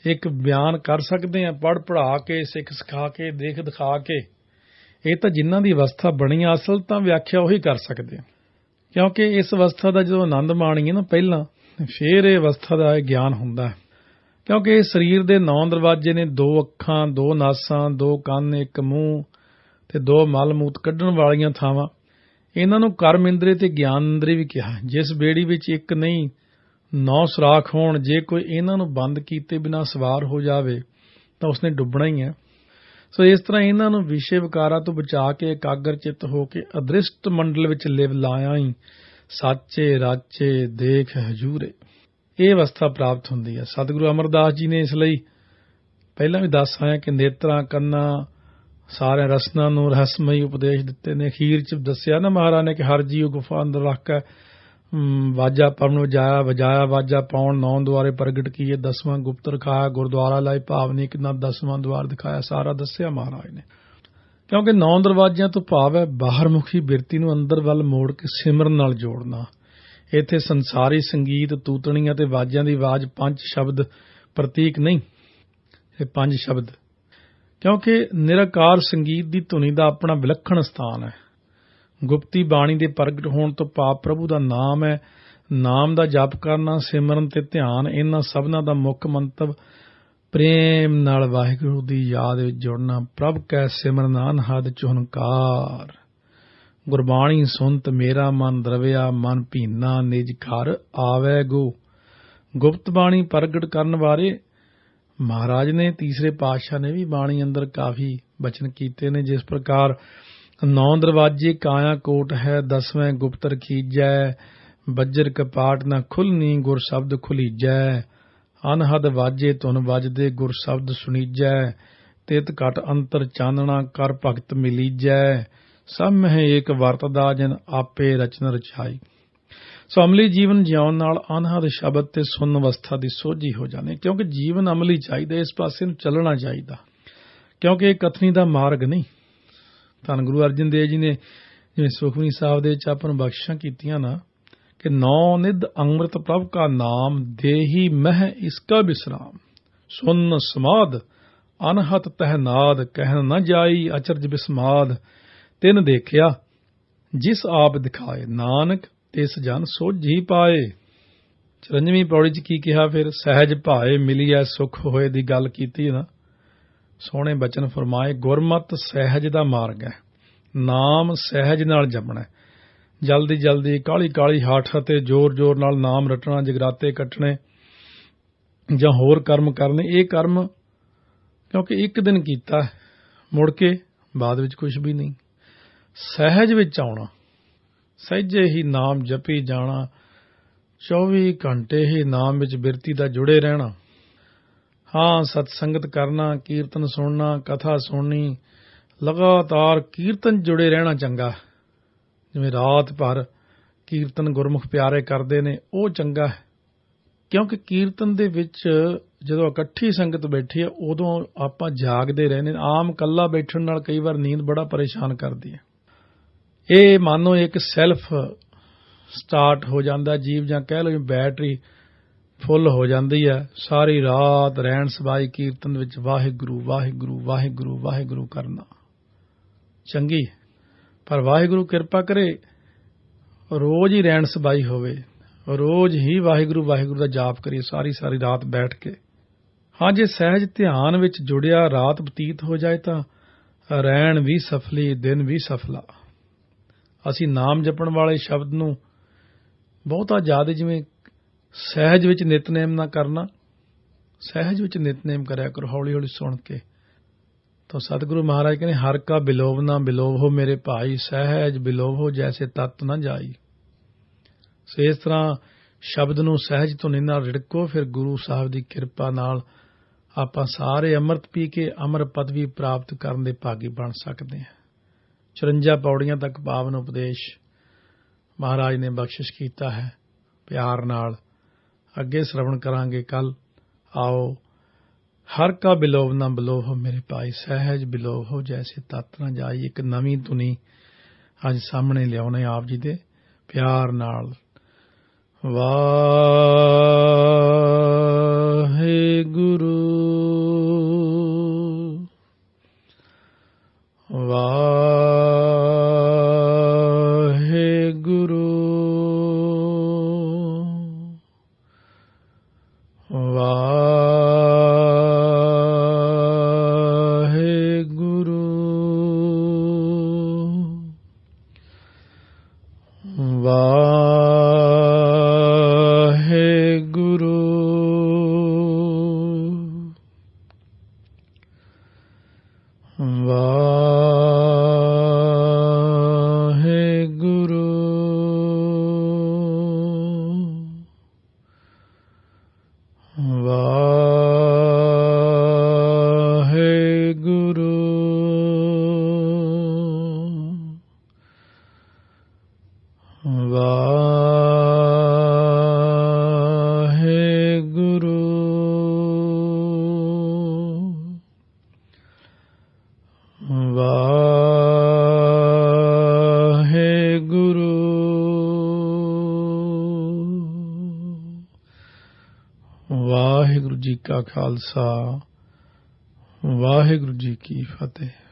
Speaker 1: ਇੱਕ ਬਿਆਨ ਕਰ ਸਕਦੇ ਹਾਂ, ਪੜ੍ਹਾ ਕੇ, ਸਿੱਖ ਸਿਖਾ ਕੇ, ਦੇਖ ਦਿਖਾ ਕੇ। ਇਹ ਤਾਂ ਜਿਨ੍ਹਾਂ ਦੀ ਅਵਸਥਾ ਬਣੀ ਆ, ਅਸਲ ਤਾਂ ਵਿਆਖਿਆ ਉਹੀ ਕਰ ਸਕਦੇ ਆ। ਕਿਉਂਕਿ ਇਸ ਅਵਸਥਾ ਦਾ ਜਦੋਂ ਆਨੰਦ ਮਾਣੀਏ ਨਾ ਪਹਿਲਾਂ, ਫਿਰ ਇਹ ਅਵਸਥਾ ਦਾ ਗਿਆਨ ਹੁੰਦਾ ਹੈ। ਕਿਉਂਕਿ ਇਹ ਸਰੀਰ ਦੇ 9 ਦਰਵਾਜ਼ੇ ਨੇ, 2 ਅੱਖਾਂ, 2 ਨਾਸਾਂ, 2 ਕੰਨ, 1 ਮੂੰਹ ਤੇ 2 ਮਲ ਮੂਤ ਕੱਢਣ ਵਾਲੀਆਂ ਥਾਵਾਂ। ਇਹਨਾਂ ਨੂੰ ਕਰਮ ਇੰਦਰੀ ਤੇ ਗਿਆਨ ਇੰਦਰੀ ਵੀ ਕਿਹਾ। ਜਿਸ ਬੇੜੀ ਵਿੱਚ ਇੱਕ ਨਹੀਂ 9 ਸੁਰਾਖ ਹੋਣ, ਜੇ ਕੋਈ ਇਹਨਾਂ ਨੂੰ ਬੰਦ ਕੀਤੇ ਬਿਨਾਂ ਸਵਾਰ ਹੋ ਜਾਵੇ ਤਾਂ ਉਸਨੇ ਡੁੱਬਣਾ ਹੀ ਹੈ। ਸੋ ਇਸ ਤਰ੍ਹਾਂ ਇਹਨਾਂ ਨੂੰ ਵਿਸ਼ੇ ਵਿਕਾਰਾਂ ਤੋਂ ਬਚਾ ਕੇ ਇਕਾਗਰ ਚਿੱਤ ਹੋ ਕੇ ਅਦ੍ਰਿਸ਼ਟ ਮੰਡਲ ਵਿੱਚ ਲਿਵ ਲਾਇਆ ਹੀ ਸਾਚੇ ਰਾਚੇ ਦੇਖ ਹਜੂਰੇ, ਇਹ ਅਵਸਥਾ ਪ੍ਰਾਪਤ ਹੁੰਦੀ ਹੈ। ਸਤਿਗੁਰੂ ਅਮਰਦਾਸ ਜੀ ਨੇ ਇਸ ਲਈ ਪਹਿਲਾਂ ਵੀ ਦੱਸ ਆਇਆ ਕਿ ਨੇਤਰਾਂ, ਕੰਨਾਂ, ਸਾਰੇ ਰਸਨਾਂ ਨੂੰ ਰਹੱਸਮਈ ਉਪਦੇਸ਼ ਦਿੱਤੇ ਨੇ। ਅਖੀਰ 'ਚ ਦੱਸਿਆ ਨਾ ਮਹਾਰਾਜ ਨੇ ਕਿ ਹਰ ਜੀਵ ਗੁਫਾ ਅੰਦਰ ਰੱਖ ਕੇ ਵਾਜਾ ਪਵਨ ਵਜਾਇਆ ਵਾਜਾ ਪਾਉਣ 9 ਦੁਆਰੇ ਪ੍ਰਗਟ ਕੀਏ, 10ਵਾਂ ਗੁਪਤ ਰਖਾਇਆ, ਗੁਰਦੁਆਰਾ ਲਾਈ ਭਾਵਨੀ ਕਿੰਨਾ 10ਵਾਂ ਦੁਆਰ ਦਿਖਾਇਆ। ਸਾਰਾ ਦੱਸਿਆ ਮਹਾਰਾਜ ਨੇ। ਕਿਉਂਕਿ 9 ਦਰਵਾਜ਼ਿਆਂ ਤੋਂ ਭਾਵ ਹੈ ਬਾਹਰ ਮੁਖੀ ਬਿਰਤੀ ਨੂੰ ਅੰਦਰ ਵੱਲ ਮੋੜ ਕੇ ਸਿਮਰਨ ਨਾਲ ਜੋੜਨਾ। ਇੱਥੇ ਸੰਸਾਰੀ ਸੰਗੀਤ, ਤੂਤਣੀਆਂ ਤੇ ਵਾਜਿਆਂ ਦੀ ਆਵਾਜ਼ 5 ਸ਼ਬਦ ਪ੍ਰਤੀਕ ਨਹੀਂ, ਇਹ 5 ਸ਼ਬਦ। ਕਿਉਂਕਿ ਨਿਰਾਕਾਰ ਸੰਗੀਤ ਦੀ ਧੁਨੀ ਦਾ ਆਪਣਾ ਵਿਲੱਖਣ ਸਥਾਨ ਹੈ। ਗੁਪਤੀ ਬਾਣੀ ਦੇ ਪ੍ਰਗਟ ਹੋਣ ਤੋਂ ਭਾਵ ਪ੍ਰਭੂ ਦਾ ਨਾਮ ਹੈ। ਨਾਮ ਦਾ ਜਪ ਕਰਨਾ, ਸਿਮਰਨ ਤੇ ਧਿਆਨ, ਇਹਨਾਂ ਸਭਨਾਂ ਦਾ ਮੁੱਖ ਮੰਤਵ ਪ੍ਰੇਮ ਨਾਲ ਵਾਹਿਗੁਰੂ ਦੀ ਯਾਦ ਵਿੱਚ ਜੁੜਨਾ। ਪ੍ਰਭ ਕੈ ਸਿਮਰਨ ਅਨਹਦ ਚੁਹਨਕਾਰ, ਗੁਰਬਾਣੀ ਸੁਣਤ ਮੇਰਾ ਮਨ ਦਰਵਿਆ, ਮਨ ਭੀਨਾ ਨਿਜ ਘਰ ਆਵੈ ਗੋ। ਗੁਪਤ ਬਾਣੀ ਪ੍ਰਗਟ ਕਰਨ ਬਾਰੇ ਮਹਾਰਾਜ ਨੇ, ਤੀਸਰੇ ਪਾਤਸ਼ਾਹ ਨੇ ਵੀ ਬਾਣੀ ਅੰਦਰ ਕਾਫੀ ਬਚਨ ਕੀਤੇ ਨੇ। ਜਿਸ ਪ੍ਰਕਾਰ 9 ਦਰਵਾਜੇ ਕਾਇਆ ਕੋਟ ਹੈ, 10ਵੇਂ ਗੁਪਤ ਰਖੀਜੈ, ਬੱਜਰ ਕਪਾਟ ਨਾ ਖੁੱਲਨੀ ਗੁਰ ਸ਼ਬਦ ਖੁਲੀਜੈ। ਅਨਹਦ ਵਾਜੇ ਧੁਨ ਵੱਜਦੇ ਗੁਰ ਸ਼ਬਦ ਸੁਣੀਜੈ, ਤਿਤ ਘਟ ਅੰਤਰ ਚਾਨਣਾ ਕਰ ਭਗਤ ਮਿਲੀਜੈ। ਸਭ ਮਹਿ ਏਕ ਵਰਤਦਾ ਜਿਨ ਆਪੇ ਰਚਨ ਰਚਾਈ। ਸੋ ਅਮਲੀ ਜੀਵਨ ਜਿਉਣ ਨਾਲ ਅਨਹਦ ਸ਼ਬਦ ਤੇ ਸੁਣਨ ਅਵਸਥਾ ਦੀ ਸੋਝੀ ਹੋ ਜਾਣੀ, ਕਿਉਂਕਿ ਜੀਵਨ ਅਮਲੀ ਚਾਹੀਦਾ, ਇਸ ਪਾਸੇ ਨੂੰ ਚੱਲਣਾ ਚਾਹੀਦਾ, ਕਿਉਂਕਿ ਇਹ ਕਥਨੀ ਦਾ ਮਾਰਗ ਨਹੀਂ। ਧੰਨ ਗੁਰੂ ਅਰਜਨ ਦੇਵ ਜੀ ਨੇ ਜਿਵੇਂ ਸੁਖਮਨੀ ਸਾਹਿਬ ਦੇ ਵਿੱਚ ਆਪਾਂ ਨੂੰ ਬਖਸ਼ਿਸ਼ਾਂ ਕੀਤੀਆਂ ਨਾ ਕਿ 9 ਨਿਧ ਅੰਮ੍ਰਿਤ ਪ੍ਰਭ ਕਾ ਨਾਮ, ਦੇਹੀ ਮਹਿ ਇਸਕਾ ਬਿਸਰਾਮ। ਸੁਨ ਸਮਾਦ ਅਨਹਤ ਤਹਿਨਾਦ, ਕਹਿਣ ਨ ਜਾਈ ਅਚਰਜ ਬਿਸਮਾਦ। ਤਿਨ ਦੇਖਿਆ ਜਿਸ ਆਪ ਦਿਖਾਏ, ਨਾਨਕ ਤਿਸ ਜਨ ਸੋਝੀ ਪਾਏ। 54ਵੀਂ ਪੌੜੀ 'ਚ ਕੀ ਕਿਹਾ ਫਿਰ? ਸਹਿਜ ਭਾਏ ਮਿਲੀਐ ਸੁਖ ਹੋਏ ਦੀ ਗੱਲ ਕੀਤੀ ਨਾ। ਸੋਹਣੇ ਬਚਨ ਫਰਮਾਏ, ਗੁਰਮਤਿ ਸਹਿਜ ਦਾ ਮਾਰਗ ਹੈ, ਨਾਮ ਸਹਿਜ ਨਾਲ ਜਪਣਾ। ਜਲਦੀ ਜਲਦੀ ਕਾਹਲੀ ਕਾਹਲੀ ਹੱਠ ਅਤੇ ਜ਼ੋਰ ਜ਼ੋਰ ਨਾਲ ਨਾਮ ਰਟਣਾ, ਜਗਰਾਤੇ ਕੱਟਣੇ ਜਾਂ ਹੋਰ ਕਰਮ ਕਰਨੇ, ਇਹ ਕਰਮ ਕਿਉਂਕਿ ਇੱਕ ਦਿਨ ਕੀਤਾ, ਮੁੜ ਕੇ ਬਾਅਦ ਵਿੱਚ ਕੁਝ ਵੀ ਨਹੀਂ। ਸਹਿਜ ਵਿੱਚ ਆਉਣਾ, ਸਹਿਜੇ ਹੀ ਨਾਮ ਜਪੀ ਜਾਣਾ, 24 ਘੰਟੇ ਹੀ ਨਾਮ ਵਿੱਚ ਬਿਰਤੀ ਦਾ ਜੁੜੇ ਰਹਿਣਾ। ਹਾਂ, ਸਤਸੰਗਤ ਕਰਨਾ, ਕੀਰਤਨ ਸੁਣਨਾ, ਕਥਾ ਸੁਣਨੀ, ਲਗਾਤਾਰ ਕੀਰਤਨ ਜੁੜੇ ਰਹਿਣਾ ਚੰਗਾ। ਜਿਵੇਂ ਰਾਤ ਭਰ ਕੀਰਤਨ ਗੁਰਮੁਖ ਪਿਆਰੇ ਕਰਦੇ ਨੇ, ਉਹ ਚੰਗਾ ਹੈ, ਕਿਉਂਕਿ ਕੀਰਤਨ ਦੇ ਵਿੱਚ ਜਦੋਂ ਇਕੱਠੀ ਸੰਗਤ ਬੈਠੀ ਹੈ ਉਦੋਂ ਆਪਾਂ ਜਾਗਦੇ ਰਹਿੰਦੇ। ਆਮ ਇਕੱਲਾ ਬੈਠਣ ਨਾਲ ਕਈ ਵਾਰ ਨੀਂਦ ਬੜਾ ਪਰੇਸ਼ਾਨ ਕਰਦੀ ਹੈ। ਇਹ ਮਾਨੋ ਇੱਕ ਸੈਲਫ ਸਟਾਰਟ ਹੋ ਜਾਂਦਾ ਜੀਵ, ਜਾਂ ਕਹਿ ਲਓ ਬੈਟਰੀ ਫੁੱਲ ਹੋ ਜਾਂਦੀ ਹੈ। ਸਾਰੀ ਰਾਤ ਰਹਿਣ ਸਬਾਈ ਕੀਰਤਨ ਵਿੱਚ ਵਾਹਿਗੁਰੂ ਵਾਹਿਗੁਰੂ ਵਾਹਿਗੁਰੂ ਵਾਹਿਗੁਰੂ ਕਰਨਾ ਚੰਗੀ, ਪਰ ਵਾਹਿਗੁਰੂ ਕਿਰਪਾ ਕਰੇ ਰੋਜ਼ ਹੀ ਰਹਿਣ ਸਬਾਈ ਹੋਵੇ, ਰੋਜ਼ ਹੀ ਵਾਹਿਗੁਰੂ ਵਾਹਿਗੁਰੂ ਦਾ ਜਾਪ ਕਰੀਏ ਸਾਰੀ ਰਾਤ ਬੈਠ ਕੇ। ਹਾਂ, ਜੇ ਸਹਿਜ ਧਿਆਨ ਵਿੱਚ ਜੁੜਿਆ ਰਾਤ ਬਤੀਤ ਹੋ ਜਾਏ ਤਾਂ ਰਹਿਣ ਵੀ ਸਫਲੀ, ਦਿਨ ਵੀ ਸਫਲਾ। ਅਸੀਂ ਨਾਮ ਜਪਣ ਵਾਲੇ ਸ਼ਬਦ ਨੂੰ ਬਹੁਤਾ ਜ਼ਿਆਦਾ, ਜਿਵੇਂ ਸਹਿਜ ਵਿੱਚ ਨਿਤਨੇਮ ਨਾ ਕਰਨਾ, ਸਹਿਜ ਵਿੱਚ ਨਿਤਨੇਮ ਕਰਿਆ ਕਰੋ, ਹੌਲੀ ਹੌਲੀ ਸੁਣ ਕੇ। ਤਾਂ ਸਤਿਗੁਰੂ ਮਹਾਰਾਜ ਕਹਿੰਦੇ, ਹਰ ਕਾ ਬਿਲੋਵ ਨਾ ਬਿਲੋਵੋ ਮੇਰੇ ਭਾਈ, ਸਹਿਜ ਬਿਲੋਵੋ ਜੈਸੇ ਤਤ ਨਾ ਜਾਈ। ਸੋ ਇਸ ਤਰ੍ਹਾਂ ਸ਼ਬਦ ਨੂੰ ਸਹਿਜ ਧੁਨੀ ਨਾਲ ਰਿੜਕੋ, ਫਿਰ ਗੁਰੂ ਸਾਹਿਬ ਦੀ ਕਿਰਪਾ ਨਾਲ ਆਪਾਂ ਸਾਰੇ ਅੰਮ੍ਰਿਤ ਪੀ ਕੇ ਅਮਰ ਪਦਵੀ ਪ੍ਰਾਪਤ ਕਰਨ ਦੇ ਭਾਗੀ ਬਣ ਸਕਦੇ ਹਾਂ। 54 ਪੌੜੀਆਂ ਤੱਕ ਪਾਵਨ ਉਪਦੇਸ਼ ਮਹਾਰਾਜ ਨੇ ਬਖਸ਼ਿਸ਼ ਕੀਤਾ ਹੈ। ਪਿਆਰ ਨਾਲ ਅੱਗੇ ਸ਼ਰਵਣ ਕਰਾਂਗੇ ਕੱਲ। ਆਓ, ਹਰ ਕਾ ਬਿਲੋਵ ਨਾ ਬਿਲੋਵ ਮੇਰੇ ਭਾਈ, ਸਹਿਜ ਬਿਲੋਵ ਹੋ ਜੈਸੇ ਤਤ ਨਾ ਜਾਈ। ਇੱਕ ਨਵੀਂ ਧੁਨੀ ਅੱਜ ਸਾਹਮਣੇ ਲਿਆਉਣੇ ਆਪ ਜੀ ਦੇ ਪਿਆਰ ਨਾਲ। ਵਾਹਿਗੁਰੂ ਵਾਹਿਗੁਰੂ ਵਾਹਿਗੁਰੂ ਜੀ ਕਾ ਖਾਲਸਾ, ਵਾਹਿਗੁਰੂ ਜੀ ਕੀ ਫਤਿਹ।